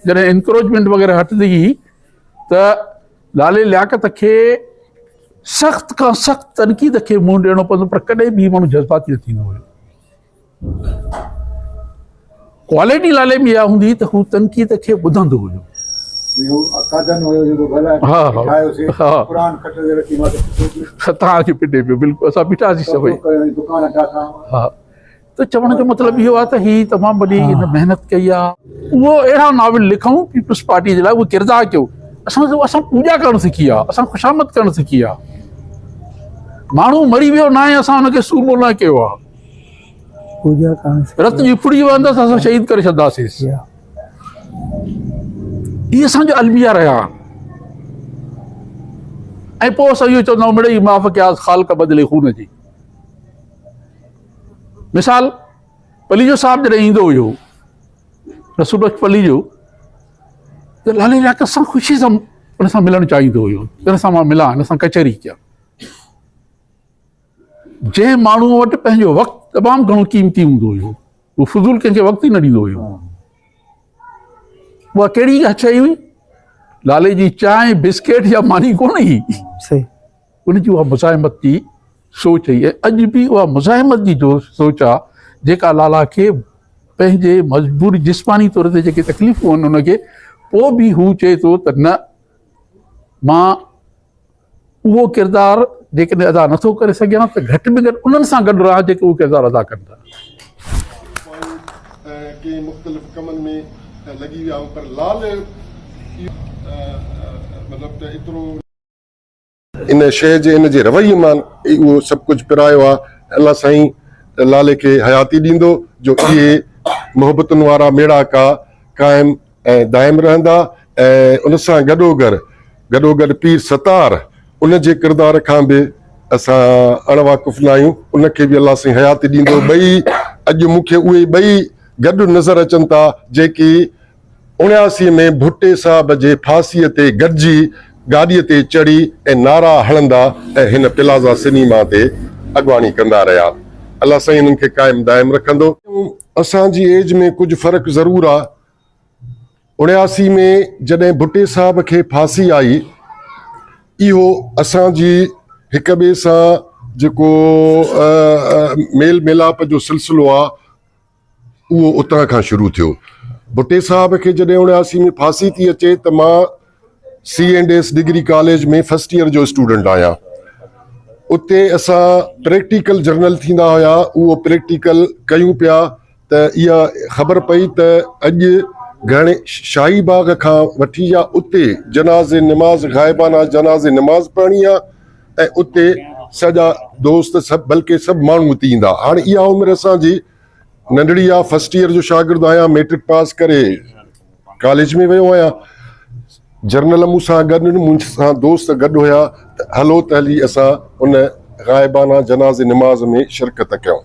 जॾहिं इंक्रोचमेंट वग़ैरह हटंदी हुई त लाले लियाकत खे सख़्त खां सख़्त तनक़ीद खे मुंहुं ॾियणो पवंदो, पर कॾहिं बि माण्हू जज़्बाती न थींदो हुयो। क्वालिटी लाले में इहा हूंदी त हू तनक़ीद खे ॿुधंदो हुयो। तव्हांखे पिटे पियो, बिल्कुलु असां पिटासीं सभई। हा त चवण जो मतिलबु इहो आहे त ही तमामु वॾी हिन महिनत कई आहे। उहो अहिड़ा नॉवल लिखूं पीपल्स पार्टी जे लाइ, उहो किरदारु कयो। असां पूॼा करणु सिखी आहे, असां ख़ुशामद करणु सिखी आहे। माण्हू मरी वियो न आहे असां हुनखे सूमो न कयो आहे। पूजा करण रत जी फुड़ी वेंदा त असां शहीद करे छॾंदासीं। या इहे असांजा अलमिया रहिया। ऐं पोइ असां इहो चवंदा आहियूं मिड़ई माफ़ कयास ख़ालक बदिले खून जी। मिसाल पलीजो साहिबु जॾहिं ईंदो हुयो रसूल बख्श पलीजो, त लाले लियाकत सां ख़ुशी सां हुन सां मिलणु चाहींदो हुयो, हिन सां मां मिलां, हिन सां कचहरी कयां। जंहिं माण्हू वटि पंहिंजो वक़्तु तमामु घणो क़ीमती हूंदो हुयो, उहो फज़ूल कंहिंखे वक़्तु ई न ॾींदो हुयो। उहा कहिड़ी शइ हुई? लाले जी चांहि बिस्किट या मानी कोन हुई, सही उनजी उहा मुज़ाहिमत जी सोच हुई। ऐं अॼु बि उहा मुज़ाहिमत जी जो सोच आहे जेका लाला खे पंहिंजे मजबूरी जिस्मानी तौर ते जेके तकलीफ़ूं आहिनि उनखे, पोइ बि हू चए थो त न मां उहो किरदारु जेकॾहिं अदा नथो करे सघियां त घटि में घटि उन्हनि सां गॾु रहां जेके उहो किरदारु अदा कंदा। के मुख़्तलिफ़ कमनि में लॻी विया पर लाल मतिलबु त एतिरो इन शइ जे इन जे रवैये मां उहो सभु कुझु पिरायो आहे। अलाह साईं लाले खे हयाती ॾींदो जो इहे मोहबतुनि वारा मेड़ाका क़ाइमु ऐं दाइम रहंदा। ऐं उन सां गॾोगॾु पीर सतार उन जे किरदार खां बि असां अणवाक़ुफ़ न आहियूं, उनखे बि अलाह साईं हयाती ॾींदो। ॿई अॼु मूंखे उहे ॿई गॾु नज़र अचनि था जेकी 79 में भुट्टे साहिब जे फांसीअ ते गॾिजी गाॾीअ ते चढ़ी ऐं नारा हणंदा ऐं हिन प्लाज़ा सिनेमा ते अॻवानी कंदा रहिया। अलाह साईं हिननि खे क़ाइमु दाइम रखंदो। असांजी एज में कुझु फ़र्क़ु ज़रूरु आहे। 79 में जॾहिं भुट्टे साहिब खे फांसी आई, इहो असांजी हिक ॿिए सां जेको मेल मिलाप जो सिलसिलो आहे उहो उतां खां शुरू थियो। भुट्टे साहिब खे जॾहिं 79 में फांसी थी अचे त मां C&S डिग्री कॉलेज में फर्स्ट ईयर जो स्टूडेंट आहियां। उते असां प्रैक्टिकल जर्नल थींदा हुया, उहो प्रैक्टिकल कयूं पिया त इहा ख़बर पई त अॼु घणे शाही बाग खां वठी या उते जनाज़े निमाज़ ग़ाइबाना जनाज़े निमाज़ पढ़णी आहे ऐं उते सॼा दोस्त सभु बल्कि सभु माण्हू उते ईंदा। हाणे इहा उमिरि असांजी नंढड़ी आहे, फर्स्ट ईयर जो शागिर्दु आहियां, मैट्रिक पास करे कॉलेज में वियो आहियां। जर्नल मूंसां गॾु मूंसां दोस्त गॾु हुया त हलो त हली असां उन ग़ाइबाना जनाज़े निमाज़ में शिरकत कयूं।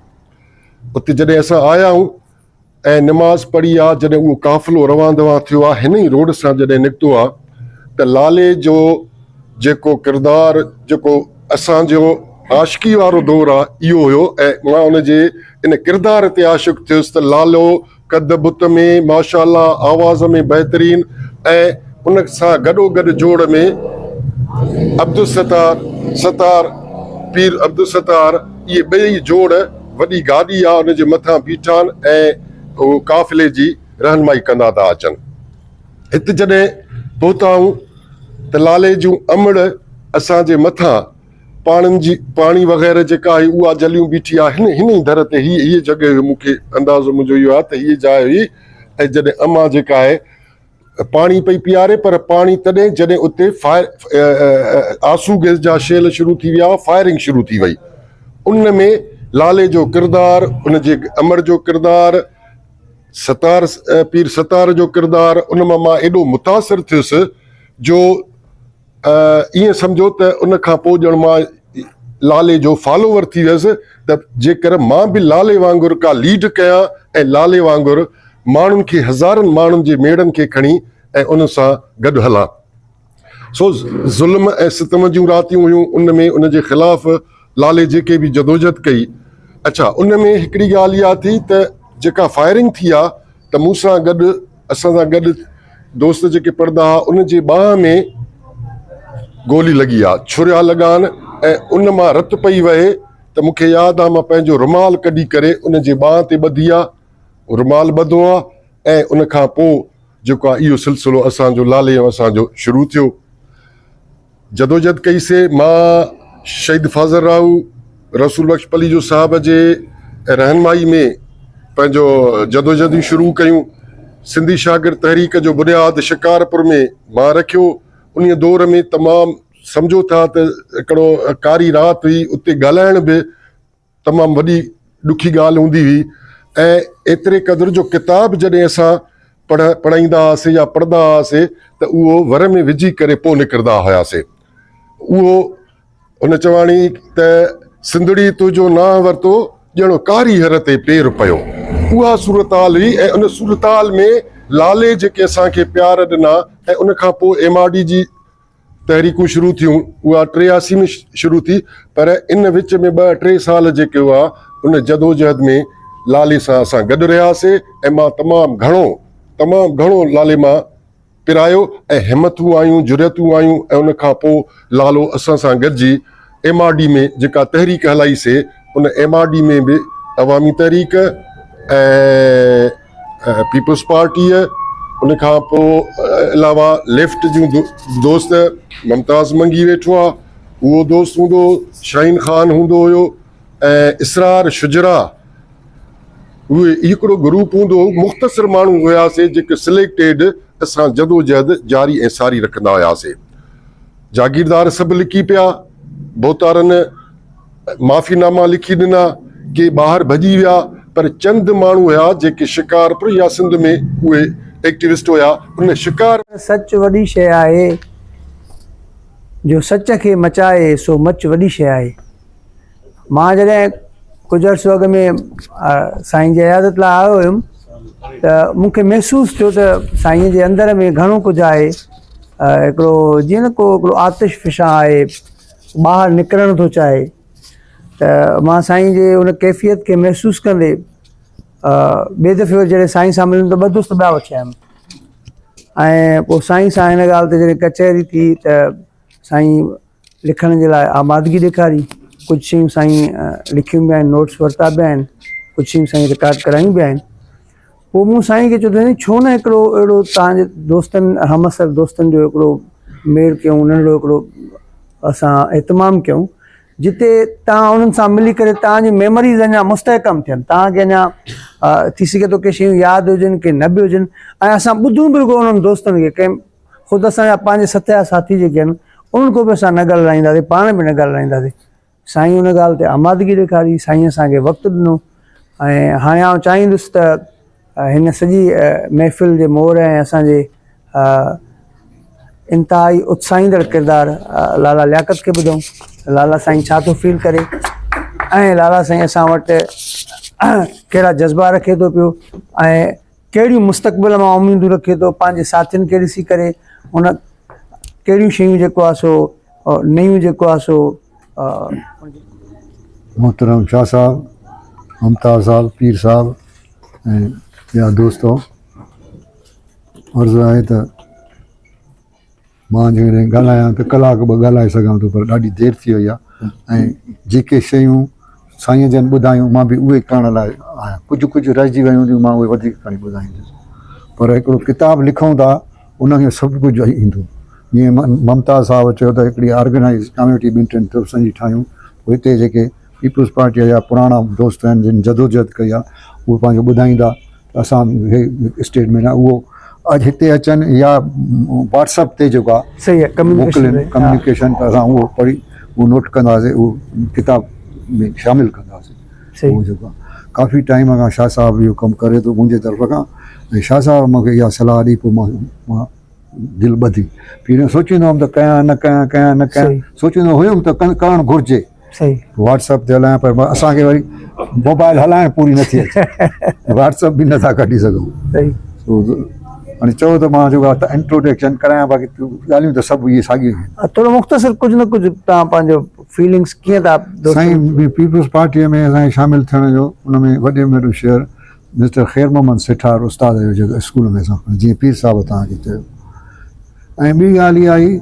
उते जॾहिं असां आया आहियूं ऐं निमाज़ पढ़ी आहे, जॾहिं उहो काफ़िलो रवां दवा थियो आहे हिन ई रोड सां जॾहिं निकितो आहे त लाले जो जेको किरदारु जेको असांजो आशिकी वारो दौरु आहे इहो हुयो। ऐं मां उनजे इन किरदार ते आशिक़ थियुसि त लालो कद बुत में माशाअल्लाह, आवाज़ में बहितरीन ऐं उन सां गॾोगॾु जोड़ में अब्दुल सतार पीर अब्दुल सतार, इहे ॿई जोड़ वॾी गाॾी आहे उनजे मथां बीठा आहिनि ऐं उहो काफ़िले जी रहनुमाई कंदा था अचनि। हिते जॾहिं पहुता आहियूं त लाले जूं अमड़ असांजे मथां पाणी वग़ैरह जेका आहे उहा जलियूं बीठी आहे हिन ई दर ते। हीअ जॻह हुई, मूंखे अंदाज़ो मुंहिंजो इहो आहे त हीअ जाइ हुई। ऐं जॾहिं अम्मा जेका आहे पाणी पई पीआरे, पर पाणी तॾहिं जॾहिं उते आंसू गैस जा शेल शुरू थी विया, फायरिंग शुरू थी वई। उन में लाले जो किरदारु, उनजे अमर जो किरदारु, सतार पीर सतार जो किरदारु, उन मां एॾो मुतासिर थियुसि जो ईअं सम्झो त उन खां पोइ ॼण मां लाले जो फॉलोवर थी वियुसि त जेकर मां बि लाले वांगुरु का लीड कयां ऐं लाले वांगुरु माण्हुनि खे हज़ारनि माण्हुनि जे मेड़नि खे खणी ऐं उन सां गॾु हलां। सो ज़ुल्म ऐं सितम जूं रातियूं हुयूं, उन में उन जे ख़िलाफ़ लाले जेके बि जदोजहद कई। अच्छा, उन में हिकिड़ी ॻाल्हि इहा थी त जेका फायरिंग थी आहे त मूंसां गॾु असां सां गॾु दोस्त जेके पढ़ंदा हुआ उन जे बाह में गोली लॻी आहे, छुरिया लॻा आहिनि ऐं उन मां रत पई वहे त मूंखे यादि आहे मां पंहिंजो रुमाल कढी करे उन जे बाह ते ॿधी आहे, रुमाल ॿधो आहे ऐं उन खां पोइ जेको आहे इहो सिलसिलो असांजो लाले ऐं असांजो शुरू थियो। जदोजहद कईसीं। मां शहीद फाज़ल राहू रसूल बख्श पलीजो साहिब जे रहनुमाई में पंहिंजो जदोजहदियूं शुरू कयूं। सिंधी शागिर्द तहरीक जो बुनियादु शिकारपुर में मां रखियो। उन दौर में तमामु सम्झो था त हिकिड़ो कारी राति हुई, उते ॻाल्हाइण बि तमामु वॾी ॾुखी ॻाल्हि हूंदी हुई। ऐं एतिरे क़दुरु जो किताब जॾहिं असां पढ़ाईंदा हुआसीं या पढ़ंदा हुआसीं त उहो वर में विझी करे पोइ निकिरंदा हुआसीं। उहो हुन चवाणी त सिंधड़ी तुंहिंजो नां वरितो ॼणो कारी हर ते पेर पियो, उहा सूरत हाल हुई। ऐं उन सूरत हाल में लाले जेके असांखे प्यार ॾिना ऐं उन खां पोइ MRD जी तहरीकूं शुरू थियूं, उहा 83 में शुरू थी, पर इन विच में 2-3 साल जेके हुआ उन जदोजहद में लाले सां असां गॾु रहियासीं ऐं मां तमामु घणो लाले मां पिरायो ऐं हिमतूं आयूं, जुरतूं आयूं। ऐं उन खां पोइ लालो असां सां गॾिजी MRD में जेका तहरीक हलाईसीं, उन MRD में बि अवामी तहरीक ऐं पीपल्स पार्टीअ, उन खां पोइ अलावा लेफ्ट जूं दोस्त मुमताज़ मंगी वेठो आहे, उहो दोस्त हूंदो, शाहीन ख़ान हूंदो हुयो ऐं इसरार शुजरा, उहे हिकिड़ो ग्रुप हूंदो। मुख़्तसिर माण्हू हुयासीं जेके सिलेक्टेड असां जदोजहद जारी ऐं सारी रखंदा हुयासीं। जागीरदार सभु लिखी पिया, बोतारनि माफ़ीनामा लिखी ॾिना, के ॿाहिरि भॼी विया, पर चंद माण्हू हुया जेके शिकारपुर या सिंध में उहे एक्टिविस्ट हुया। उन शिकार सच वॾी शइ आहे, जो सच खे मचाए सो मच वॾी शइ आहे। मां जॾहिं कुझु अर्सो अॻ में साईं जी इयादत लाइ आयो हुयुमि त मूंखे महसूसु थियो त साईं जे अंदर में घणो कुझु आहे। हिकिड़ो जीअं न को हिकिड़ो आतिश फिशा आहे, ॿाहिरि निकिरणु थो चाहे। त मां साईं जे उन कैफ़ियत खे महसूसु कंदे ॿिए दफ़े जॾहिं साईं सां मिलुमि त 2 दोस्त ॿिया वठी आयुमि। ऐं पोइ साईं सां हिन ॻाल्हि ते जॾहिं कचहरी थी त साईं लिखण जे लाइ आमादगी ॾेखारी। कुझु शयूं साईं लिखियूं बि आहिनि, नोट्स वरिता बि आहिनि, कुझु शयूं साईं रिकॉर्ड करायूं बि आहिनि। पोइ मूं साईं खे चयो छो न हिकिड़ो अहिड़ो तव्हांजे दोस्तनि हमअसर दोस्तनि जो हिकिड़ो मेल कयूं, नंढिड़ो हिकिड़ो असां इतमामु कयूं, जिते तव्हां उन्हनि सां मिली करे तव्हांजी मेमोरीज़ अञा मुस्तहकम थियनि, तव्हांखे अञा थी सघे थो के शयूं यादि हुजनि, के न बि हुजनि। ऐं असां ॿुधूं बि रुॻो उन्हनि दोस्तनि खे, कंहिं ख़ुदि असांजा पंहिंजे सथिया साथी जेके आहिनि उन्हनि खां बि असां न ॻाल्हाईंदासीं, पाण बि न ॻाल्हाईंदासीं। साईं उन ॻाल्हि ते आमादगी ॾेखारी, साईं असांखे वक़्तु ॾिनो। ऐं हाणे आउं चाहींदुसि त हिन सॼी महफ़िल जे मोर ऐं असांजे इंतिहाई उत्साहींदड़ किरदारु लाला लियाकत खे ॿुधूं, लाला साईं छा थो फील करे ऐं लाला साईं असां वटि कहिड़ा जज़्बा रखे थो पियो ऐं कहिड़ियूं मुस्तक़बिल मां उमेदूं रखे थो, पंहिंजे साथियुनि खे ॾिसी करे उन कहिड़ियूं शयूं जेको आहे सो नयूं जेको आहे सो मोहतरम शाह साहब, मुमताज़ साहब, पीर साहब ऐं ॿिया दोस्तो, अर्ज़ु आहे त मां जॾहिं ॻाल्हायां त कलाक ॿ ॻाल्हाए सघां थो, पर ॾाढी देरि थी वई आहे। ऐं जेके शयूं साईं जन ॿुधायूं मां बि उहे करण लाइ आहियां। कुझु रहिजी वियूं हूंदियूं, मां उहे वधीक खणी ॿुधाईंदुसि। पर हिकिड़ो किताबु लिखूं था उनखे सभु कुझु ईंदो। जीअं मुमताज़ साहब चयो त हिकिड़ी ऑर्गेनाइज़ कम्यूनिटी 2-3 ट्रिप्सनि जी ठाहियूं, हिते जेके पीपल्स पार्टीअ जा पुराणा दोस्त आहिनि जिन जदोजहद कई आहे उहे पंहिंजो ॿुधाईंदा त असां स्टेट में न उहो अॼु हिते अचनि या व्हाट्सअप ते जेको आहे मोकिलनि कम्युनिकेशन, त असां उहो पढ़ी उहो नोट कंदासीं, उहो किताब में शामिलु कंदासीं। उहो जेको आहे काफ़ी टाइम खां शाह साहब इहो कमु करे थो मुंहिंजे तरफ़ खां। ऐं शाह साहब मूंखे इहा सलाह ॾेई पोइ मां दिलि ॿधी। पहिरियों सोचींदो हुउमि त कयां न कयां, सोचींदो हुयुमि त करणु घुरिजे। व्हाट्सअप ते हलायां, पर असांखे वरी मोबाइल हलाइण पूरी नथी अचे, व्हाट्सअप बि नथा कढी सघूं। हाणे चओ त मां जेको आहे इंट्रोडक्शन करायां, बाक़ी ॻाल्हियूं त सभु इहे साॻियूं आहिनि। थोरो मुख़्तसिर कुझु न कुझु तव्हां पंहिंजो फीलिंग्स कीअं था? साईं पीपल्स पार्टीअ में असांखे शामिलु थियण जो उन में वॾे में वॾो शेयर मिस्टर ख़ैर मोहम्मद सेठार उस्ताद जो जेको स्कूल में असां जीअं पीर साहिबु तव्हांखे चयो। ऐं ॿी ॻाल्हि इहा आई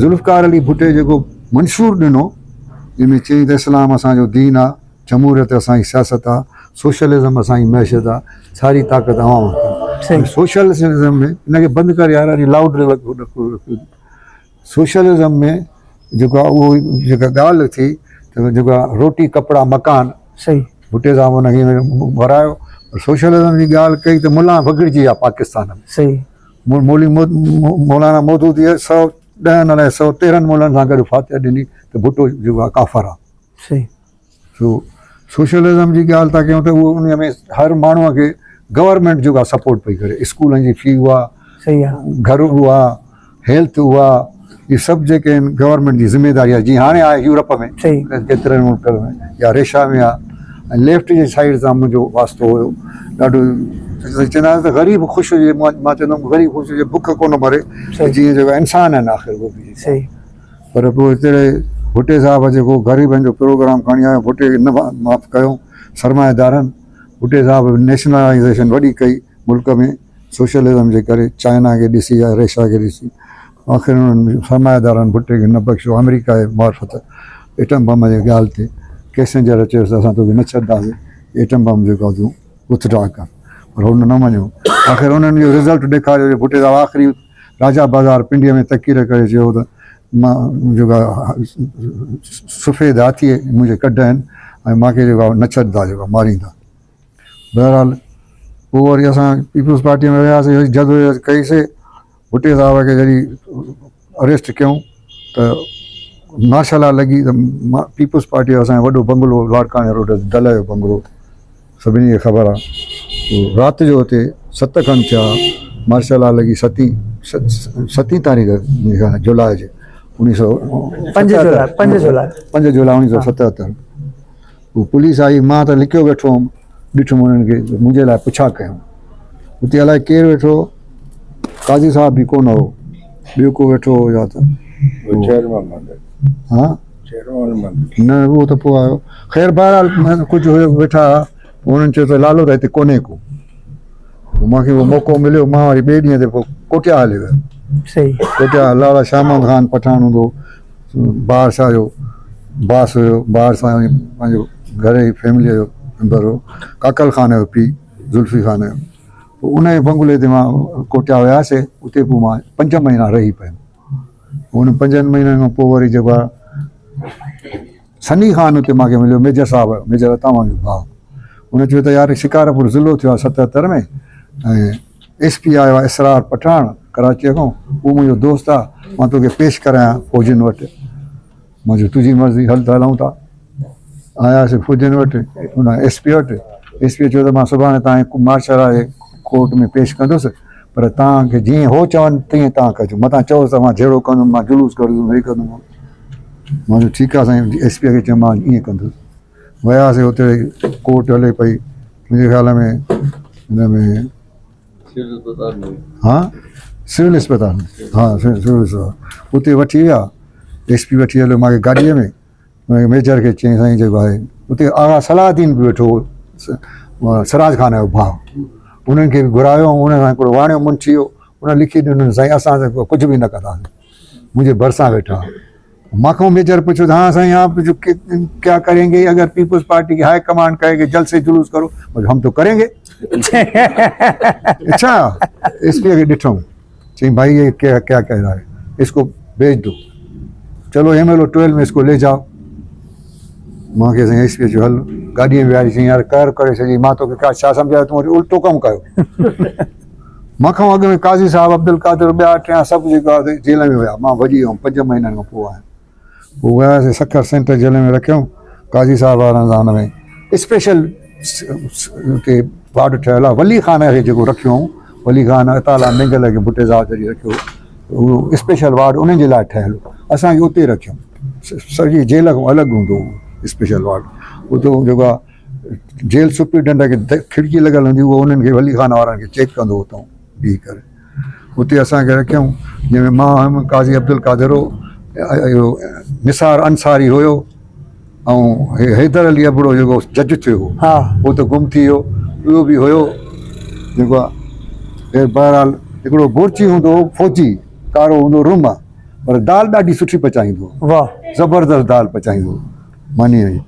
ज़ुल्फ़कार अली भुट्टे जेको मंशूर ॾिनो, जंहिंमें चई त इस्लाम असांजो दीन आहे, जमहूरियत असांजी सियासत आहे, सोशलिज़म असांजी मैशत आहे, सारी ताक़त अवाम खे। सोशलिज़म में हिनखे बंदि करे यार अॼु लाउड सोशलिज़म में जेको आहे उहो जेका ॻाल्हि थी त जेको आहे रोटी कपिड़ा मकान, सही भुट्टे साहिब हुनखे वरायो। सोशलिज़म जी ॻाल्हि कई त मुला बगिड़जी विया पाकिस्तान में। सही मौलाना मौदूदी 110 अलाए 113 मौलाना सां गॾु फातिहा ॾिनी त भुट्टो जेको आहे काफ़र आहे। सही सो सोशलिज़म जी ॻाल्हि था कयूं त उहो उन में हर माण्हूअ खे गवर्नमेंट जेको आहे सपोर्ट पई करे, स्कूलनि जी फी हुआ, सही आहे, घर हुआ, हेल्थ हुआ, ये सभु जेके आहिनि गवर्नमेंट जी ज़िम्मेदारी आहे। जीअं हाणे आहे यूरोप में, सही। केतिरनि मुल्कनि में, या रेशा में आहे। ऐं लेफ्ट जे साइड सां मुंहिंजो वास्तो हुयो ॾाढो, चवंदा आहिनि त ग़रीब ख़ुशि हुजे, मां चवंदुमि ग़रीब ख़ुशि हुजे, बुख कोन मरे, जीअं जेको इंसान आहिनि आख़िर उहो बि। सही। पर पोइ हिते भुट्टे साहब जेको ग़रीबनि जो प्रोग्राम खणी आयो, भुट्टे खे न माफ़ु कयो सरमाएदारनि। भुट्टे साहब नेशनलाइज़ेशन वॾी कई मुल्क में सोशलिज़म जे करे, चाइना खे ॾिसी या रेशा खे ॾिसी, आख़िर उन्हनि सरमाएदारनि भुट्टे खे न बख़्शियो। अमेरिका जे मार्फत एटम बम जे ॻाल्हि ते कैसेंजर चयोसि असां तोखे न छॾंदासीं, एटम बम जेको तूं विथड्रॉ कर, पर हुन न मञियो। आख़िर उन्हनि जो रिज़ल्ट ॾेखारियो जो भुट्टे साहब आख़िरी राजा बाज़ार पिंडीअ में तकीर करे चयो त मां जेका सफ़ेद हाथी मुंहिंजे कढ आहिनि ऐं मूंखे जेको न छॾंदा, जेको मारींदा। बहरहाल पोइ वरी असां पीपुल्स पार्टीअ में वियासीं, जदोजहद कईसीं। भुट्टे साहब खे जॾहिं अरेस्ट कयूं त मार्शल लॉ लॻी त पीपुल्स पार्टी जो असांजो वॾो बंगलो लाड़काणे रोड ते दल जो बंगलो, सभिनी खे ख़बर आहे। पोइ राति जो हुते 7 खनि थिया, मार्शल लॉ लॻी 7 तारीख़ जुलाई जे 5 जुलाई 1977। पोइ पुलिस आई, मां त लिखियो वेठो हुउमि, ॾिठुमि उन्हनि खे, मुंहिंजे लाइ पुछा कयूं। हुते अलाए केरु वेठो, काज़ी साहब बि कोन हो, ॿियो को वेठो हो या त हा न, उहो त पोइ आयो। ख़ैर बहरहाल कुझु हुयो वेठा, उन्हनि चयो त लालो त हिते कोन्हे को। मूंखे उहो मौक़ो मिलियो, मां वरी ॿिए ॾींहं ते पोइ कोटिया हली वियुमि। सही। कोटिया लाला शाहमद ख़ान पठान हूंदो, बार शाह जो बास हुयो, बार सां पंहिंजो घर जी फैमिलीअ जो मेंबर हो, काकल ख़ान जो पीउ ज़ुल्फ़ी ख़ान जो। पोइ उन जे बंगले ते मां कोटिया वियासीं, उते पोइ मां 5 महीना रही पियुमि। उन 5 महीननि खां पोइ वरी जेको आहे सनी ख़ान हुते मूंखे मिलियो, मेजर साहब, मेजर अतामा जो भाउ। उन चयो त यार शिकारपुर ज़िलो थियो आहे 77 में, ऐं SP आयो आहे इसरार पठान कराचीअ खां, उहो मुंहिंजो दोस्त आहे, मां तोखे पेश करायां फौजियुनि वटि। मां चयो तुंहिंजी मर्ज़ी, हल त हलूं था। आयासीं फौजियुनि वटि, हुन SP वटि। SP चयो त मां सुभाणे तव्हांजे मार्शल लॉ जे कोर्ट में पेश कंदुसि, पर तव्हांखे जीअं हो चवनि तीअं तव्हां कजो, मथां चओसि त मां जहिड़ो कंदुमि, मां जुलूस कंदुमि, हे कंदुमि। मां चयो ठीकु आहे साईं, SP खे चयो मां ईअं कंदुसि। वियासीं हुते, कोर्ट हले पई, मुंहिंजे ख़्याल में हिन में हा सिविल अस्पताल, हा सिविल अस्पताल, उते वठी विया। SP वठी हलियो मूंखे गाॾीअ में, मेजर खे चयईं साईं जेको आहे उते आगा सलाहदीन बि वेठो हो, सिराज ख़ान जो भाउ, उन्हनि खे बि घुरायो। उन सां हिकिड़ो वाणियो मुंशी हो, उन लिखी ॾिनो साईं असां त कुझु बि न कंदासीं, मुंहिंजे भरिसां वेठा। माखों मेजर पूछो हाँ साईं आप जो क्या करेंगे अगर पीपल्स पार्टी की हाई कमांड कहेगी जल्द से जुलूस करो, हम तो करेंगे। अच्छा SP के डिठो चाहिए भाई ये क्या क्या कह रहा है, इसको भेज दो, चलो MLO 12 में इसको ले जाओ। मां के साईं SP जो हल गाड़ी में विहारी चई यार कर करे सॼी, मां तोखे का छा सम्झायो, तूं वरी उल्टो कमु कयो। मां अॻु में काज़ी साहब अब्दुल कादिर ॿिया 3 सभु जेका जेल में विया, मां वॼी वियुमि 5 महीननि खां पोइ आयुमि। पोइ वियासीं सखर सेंटर जेल में रखियऊं, काज़ी साहब वारनि सां हुन में स्पेशल हुते वार्ड ठहियलु आहे, वली ख़ान खे जेको रखियो हुओ, वली ख़ान अताला मिंगल खे भुट्टे साहब जॾहिं रखियो, उहो स्पेशल वार्ड उन्हनि जे लाइ ठहियलु हो, असांखे उते रखियऊं। सॼी जेल खां अलॻि हूंदो हुओ स्पेशल वार्ड। उतो जेको आहे जेल सुप्रिटेंडेंट खे खिड़की लॻल हूंदी, उहो उन्हनि खे वली ख़ान वारनि खे चेक कंदो हुतां बीह करे। उते असांखे रखियऊं, जंहिंमें मां हुयुमि, काज़ी अब्दुल कादिर हो, इहो निसार अंसारी हुयो, ऐं हैदर अली अबड़ो जेको जज थियो हो, हा उहो त गुम थी वियो, उहो बि हुयो जेको आहे। बहरहाल हिकिड़ो बुर्ची हूंदो हो फौजी, कारो हूंदो रूम, पर दाल ॾाढी सुठी पचाईंदो, वाह ज़बरदस्त दाल पचाईंदो मानी हुई।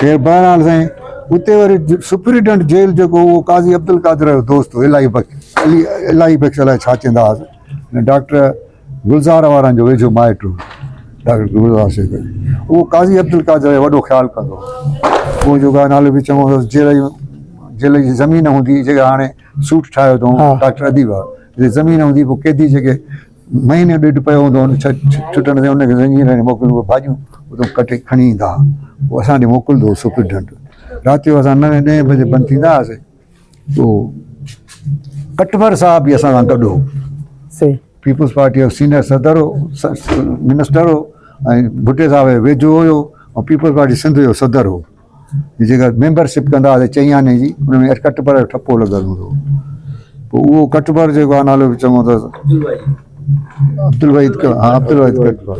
ख़ैर बहरहाल साईं उते वरी सुप्रिटेंडेंट जेल जेको उहो काज़ी अब्दुल कादिर जो दोस्त हो, इलाही बख़्श अलाए छा चवंदा हुआसीं, डॉक्टर गुलज़ार वारनि जो वेझो माइट हो डॉक्टर गुलज़ार शेख, उहो काज़ी अब्दुल कादिर जो वॾो ख़्यालु कंदो हो। उहो जेको आहे नालो बि चङो, जेल जी ज़मीन हूंदी जेका हाणे सूट ठाहियो अथऊं डॉक्टर अदीब, ज़मीन हूंदी, पोइ क़ैदी जेके महीने ॾेढ पियो हूंदो हुन छुटण ते हुनखे ज़मीन मोकिलियो, भाॼियूं उतां कटे खणी ईंदा, पोइ असां ॾे मोकिलींदो हो सुप्रिटेंडेंट। राति जो असां 9 बजे बंदि थींदा हुआसीं पोइ कटवर साहब बि असां सां गॾु हो सही पीपुल्स पार्टी जो सीनियर सदर हो मिनिस्टर हो ऐं भुटे साहब जो वेझो हुयो ऐं पीपुल्स पार्टी सिंध जो सदर हो जेका मेंबरशिप कंदा हुआसीं 4 आने जी उन में कटबर जो ठपो लॻल हूंदो हो पोइ उहो कटबर जेको आहे नालो बि चङो अथसि अब्दुल वहीद कटबर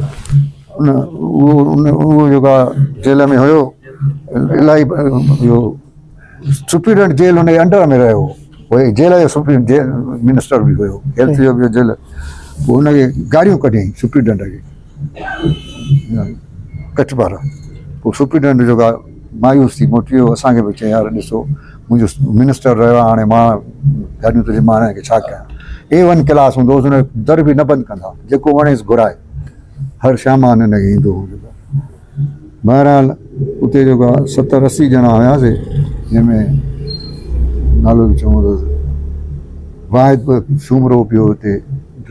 उहो जेको आहे जेल में हुयो इलाही इहो सुप्रीडेंट जेल हुनजे अंडर में रहियो हो जेल जो सुप्रीडेंट जेल मिनिस्टर बि हुयो हेल्थ जो बि जेल पोइ हुनखे गारियूं कढियईं सुप्रीडेंट खे कटबर पोइ सुप्रीडेंट जेको आहे मायूस थी मोटी वियो असांखे बि चई यार ॾिसो मुंहिंजो मिनिस्टर रहियो आहे हाणे मां गाॾियूं तुंहिंजी मां हिनखे छा कयां A1 क्लास हूंदो हुओ हुन दर बि न बंदि कंदा जेको वणेसि घुराए हर शामान हिनखे ईंदो हो बहरहाल उते जेको आहे 70-80 ॼणा हुयासीं जंहिंमें नालो बि चङो अथसि वाहिद सूमरो पियो हुते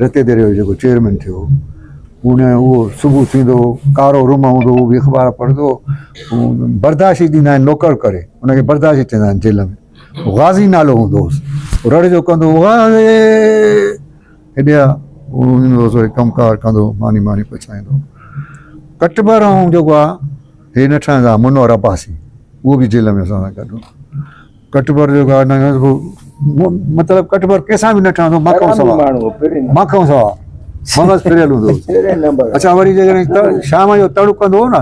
रते देरे जो जेको चेयरमैन थियो उहो सुबुह थींदो कारो रूम हूंदो उहो बि अख़बार पढ़ंदो बर्दाश्ती ॾींदा आहिनि नौकर करे हुनखे बर्दाश्ती चवंदा आहिनि जेल में गाज़ी नालो हूंदो हुउसि रड़ जो कंदो हेॾे ईंदो हुउसि वरी कमकार कंदो मानी पचाईंदो कटबर ऐं जेको आहे हे न ठहंदा मुनोर अब्बासी उहो बि जेल में असां सां गॾु कटबर जेको आहे मतिलबु कटबर कंहिंसां बि न ठहंदो माखऊं सवा मगज़ फिरियल हूंदो अच्छा वरी जेकॾहिं शाम जो तड़ु कंदो हो न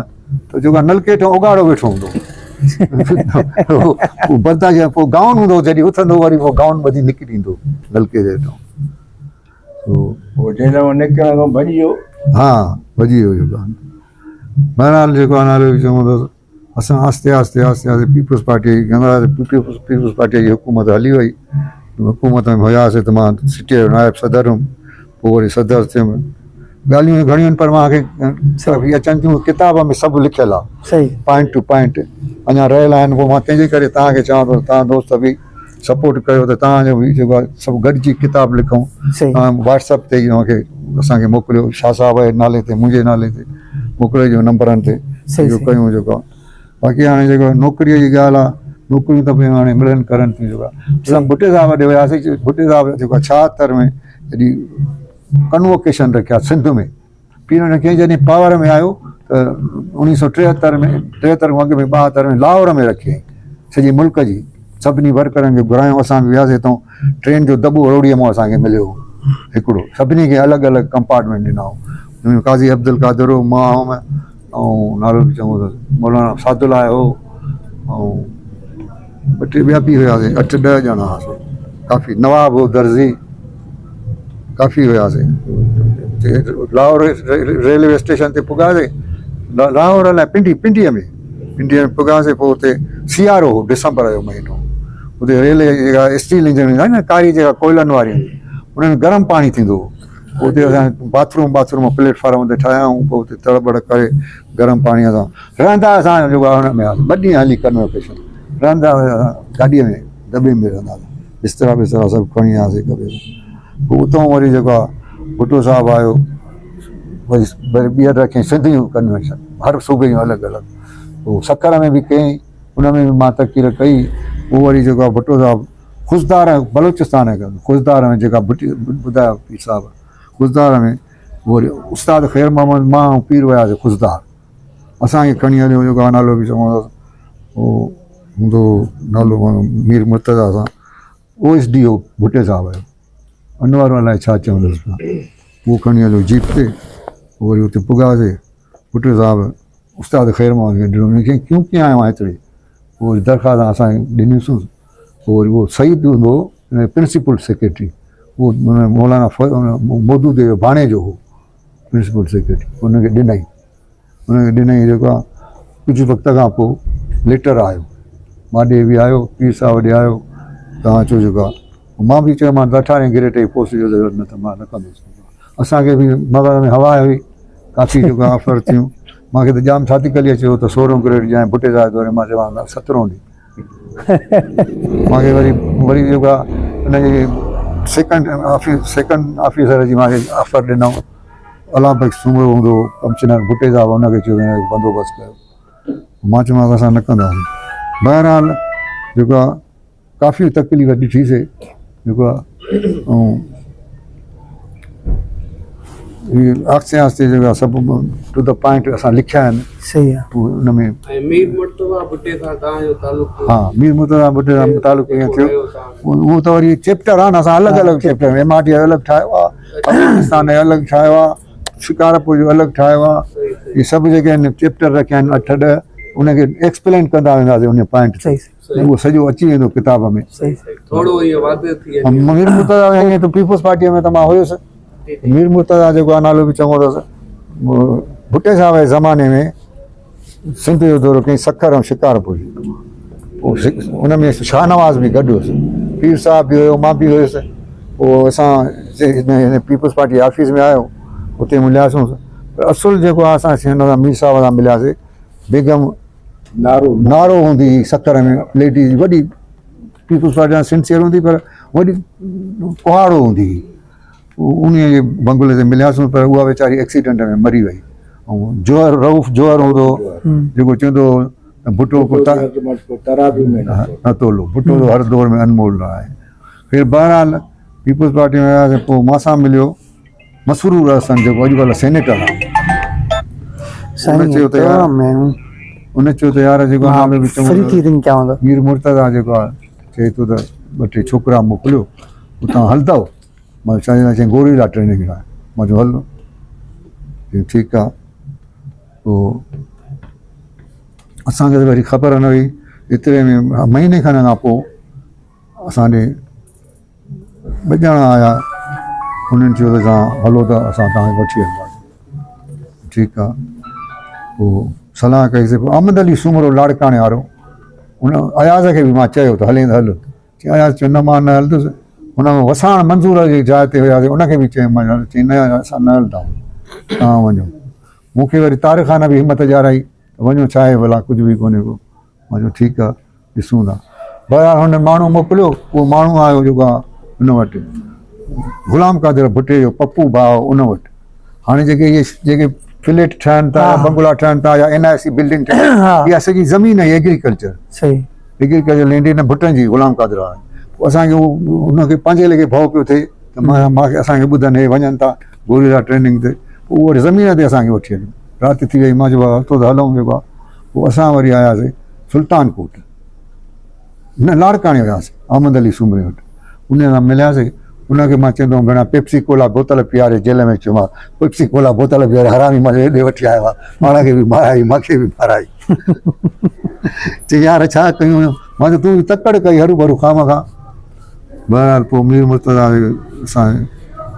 त जेको नलके हेठां उघाड़ो वेठो हूंदो बर्दाश्त पोइ गाउन हूंदो जॾहिं उथंदो वरी पोइ गाउन ॿधी निकिरी ईंदो नलके जे हेठां पोइ जेल मां निकिरण खां भॼी वियो हा भॼी वियो जेको आहे बहरहाल जेको आहे नालो बि चङो अथसि असां आस्ते आस्ते पीपुल्स पार्टी कंदा हुआसीं पीपुल्स पार्टीअ जी हुकूमत हली वई हुकूमत में हुयासीं त मां सिटीअ जो नायब सदर हुउमि पोइ वरी सदर थियुमि ॻाल्हियूं घणियूं आहिनि पर मूंखे इहा अचनि थियूं किताब में सभु लिखियलु आहे सही पॉइंट टू पॉइंट अञा रहियल आहिनि पोइ मां तंहिंजे करे तव्हांखे चवां थो तव्हां दोस्त बि सपोर्ट कयो त तव्हांजो बि जेको आहे सभु गॾिजी किताब लिखूं तव्हां व्हाट्सअप ते मूंखे असांखे मोकिलियो शाह साहब जे नाले ते मुंहिंजे नाले ते मोकिलियो नंबरनि ते इहो कयूं जेको आहे बाक़ी हाणे जेको नौकिरीअ जी ॻाल्हि आहे नौकिरियूं त पियूं हाणे मिलनि करनि थियूं जेको आहे असां भुटे साहब ॾे वियासीं भुटे साहब जेको आहे 76 में जॾहिं कन्वोकेशन रखिया सिंध में पीर न कंहिं जॾहिं पावर में आयो त 1973 में 73 खां अॻु में 72 में लाहौर में रखियईं सॼे मुल्क जी सभिनी वर्करनि खे घुरायूं असां बि वियासीं हितां ट्रेन जो दॿो रोड़ीअ मां असांखे मिलियो हिकिड़ो सभिनी खे अलॻि अलॻि कंपार्टमेंट ॾिना हुओ काज़ी अब्दुल कादिर हो मां हुउमि ऐं नालो बि चङो अथसि मौलाना सादुल्ला हो ऐं 2-3 ॿिया बि हुयासीं 8-10 ॼणा हुआसीं काफ़ी नवाब हो दर्ज़ी काफ़ी हुयासीं लाहौर रेलवे स्टेशन ते पुॻासीं लाहौर अलाए पिंडीअ में पुॻासीं पोइ हुते सियारो हो डिसंबर जो महीनो उते रेल जेका स्टील इंजन हूंदा आहिनि न कारी जेका कोयलनि वारी उनमें गरम पाणी थींदो हो उते असां बाथरूम प्लेटफॉर्म ते ठाहियाऊं पोइ उते तड़बड़ करे गरम पाणीअ सां रहंदा असां जेको आहे हुन में 2 ॾींहं हली कन्वोकेशन रहंदा हुआ गाॾीअ में दॿे में रहंदा हुआ बिस्तरा सभु खणी आयासीं कबे पोइ उतां वरी जेको आहे भुटो साहिबु आयो वरी ॿीहर रखियईं सिंध जूं कन्वेंशन हर सूबे जूं अलॻि अलॻि पोइ सकर में बि कयईं उन में बि मां तकीर कई पोइ वरी जेको आहे भुटो साहिबु ख़ुशदार बलूचिस्तान ख़ुशदार में जेका ॿुधायो पीर साहिबु ख़ुशदार में वरी उस्ताद ख़ैर मोहम्मद मां ऐं पीर वियासीं ख़ुशदार असांखे खणी हलियो जेको आहे नालो बि चङो उहो हूंदो नालो मीर मुर्तज़ा सां OSDO भुटे साहिबु जो अनवर अलाए छा चवंदुसि पिया उहो खणी हलियो जीप ते वरी उते पुॻासीं भुटे साहिबु उस्ताद ख़ैर मोहम्मद खे ॾिनो हुनखे क्यों कीअं आयो आहे हिते पोइ वरी दरख़्वास्त असांखे ॾिनीसीं पोइ वरी उहो सईद हूंदो प्रिंसिपल सेक्रेटरी उहो मौलाना मोदूद जो भाणे जो हो प्रिंसिपल सेक्रेटरी हुनखे ॾिनई जेको आहे कुझु वक़्त खां पोइ लेटर आयो मां ॾे बि आयो पीर साहिबु ॾे आयो तव्हां अचो जेको आहे मां बि चयो मां 18 ग्रेड जी पोस्ट जो ज़रूरत न त मां न कंदुसि असांखे बि मगज़ में हवा हुई काफ़ी जेको ऑफर थियूं मूंखे त जाम छाती कली अचे त 16 ग्रेड जी ऐं भुटे साहिब वरी मां चवां 17 ॾींहुं मूंखे वरी जेको आहे हुनजे सेकंड ऑफिसर जी मूंखे ऑफर ॾिनऊं अलाम बख़्श सूमरो हूंदो कमचनर भुटे साहिबु हुनखे चयो बंदोबस्तु कयो मां चयोमांसि असां न कंदासीं बहरहाल जेको आहे काफ़ी तकलीफ़ ॾिठीसीं जेको आहे ऐं आहिस्ते आहिस्ते जेको आहे सभु टू द पॉइंट असां लिखिया आहिनि सही आहे पोइ उन में मीर मुर्तज़ा भुट्टे सां तव्हांजो तालुक़ु हा मीर मुर्तज़ा भुट्टे सां तालुक़ु ईअं थियो उहो त वरी चैप्टर आहे न असां अलॻि अलॻि चैप्टर MRD अलॻि ठाहियो आहे अफगानिस्तान जो अलॻि ठाहियो आहे शिकारपुर जो अलॻि ठाहियो आहे इहे सभु जेके आहिनि चैप्टर रखिया आहिनि 8-10 उनखे एक्सप्लेन कंदा वेंदासीं उन पॉइंट ते उहो सॼो अची वेंदो किताब में थोरो इहो वादे थी ऐं मीर मुर्तज़ा ईअं त पीपुल्स पार्टीअ में त मां हुयुसि मीर मुर्तज़ा जेको आहे नालो बि चङो अथसि भुट्टे साहब जे ज़माने में सिंध जो दौरो कई सखर ऐं शिकारपुर पोइ उन में शाहनवाज़ बि गॾु हुयुसि पीर साहब बि हुयो मां बि हुयुसि पोइ असां हिन पीपुल्स पार्टी ऑफिस में आयो उते मिलियासीं पर असुल जेको आहे असां हिन सां मीर साहब सां मिलियासीं बेगम नारो हूंदी हुई सखर में लेडीज़ वॾी पीपुल्स पार्टी सां सिंसियर हूंदी पर वॾी कुहाड़ो हूंदी हुई उन जे बंगले ते मिलियासीं पर उहा वीचारी एक्सीडेंट में मरी वई ऐं जोहर रऊफ़ जोहर हूंदो जेको चवंदो भुट्टो को न तोलो भुट्टो तो हर दौर में अनमोल रहा है फिर बहरहाल पीपुल्स पार्टी में वियासीं पोइ मां सां मिलियो मसरूर हसन जेको अॼुकल्ह सेनेटर आहे उन चयो त यार जेको नालो बि चङो मीर मुर्तज़ा जेको आहे चए थो त 2-3 छोकिरा मोकिलियो उतां हलंदव मां चई गोरिल्ला ट्रेनिंग लाइ मां चयो हलो ठीकु आहे पोइ असांखे त वरी ख़बर न हुई एतिरे में महीने खनि खां पोइ असां ॾे 2 ॼणा आया उन्हनि चयो त तव्हां हलो त असां तव्हांखे वठी हलंदासीं ठीकु आहे पोइ सलाह कईसीं पोइ अहमद अली सूमरो लाड़काणे वारो उन अयाज़ खे बि मां चयो त हले त हल चई अयाज़ चयो न मां न हलंदुसि हुन में वसाण मंज़ूर जी जाइ ते वियासीं उनखे बि चयो मां चई न असां न हलंदा तव्हां वञो मूंखे वरी तारखाना बि हिमत ॼाराई वञो छा आहे भला कुझु बि कोन्हे को मां चयो ठीकु आहे ॾिसूं था बहरहाल हुन माण्हू मोकिलियो उहो माण्हू आयो जेको आहे हुन वटि ग़ुलाम कादिर भुट्टे जो पप्पू भाउ उन वटि हाणे जेके फ्लैट ठहनि था या बंगला ठहनि था या NIC बिल्डिंग ठहनि इहा सॼी ज़मीन आहे एग्रीकल्चर एग्रीकल्चर लैंड न भुट्टनि जी ग़ुलाम कादिर आहे पोइ असांखे उनखे 5 लॻे भउ पियो थिए त मां असांखे ॿुधनि हे वञनि था गोरिल्ला ट्रेनिंग ते पोइ उहा ज़मीन ते असांखे वठी हलियो राति थी वई मां चयो हथो त हलूं जेको आहे पोइ असां वरी आयासीं सुल्तानकोट न लाड़काणे वियासीं अहमद अली सूमरे वटि उन सां मिलियासीं उनखे मां चवंदो हुउमि भेण पेप्सी कोला बोतल पीआरे जेल में चयो मां पेप्सी कोला बोतल पीआरे हरामी मां हेॾे वठी आयो आहे पाण खे बि माराई मूंखे बि माराई चई यार छा कयूं मां चयो तूं तकड़ कई हरू भरू खामखा बहरहाल पोइ मीर मुर्तज़ा असां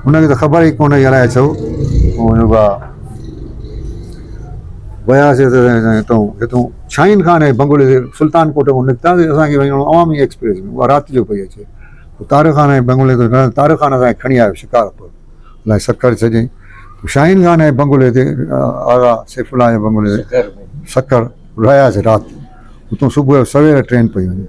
उनखे त ख़बर ई कोन हुई अलाए छो पोइ जेको आहे वियासीं त हितां शाहीन खान जे बंगले ते सुल्तानकोट खां निकितासीं असांखे वञिणो अवामी एक्सप्रेस में उहा राति जो पई अचे तार खान जे बंगले ते तार खान असांखे खणी आयो शिकारपुर अलाए सखर छॾियईं शाहीन खान जे बंगले ते आगा सैफुल्ला जे बंगले ते सखर रहियासीं राति उतां सुबुह जो सवेर ट्रेन पई वञे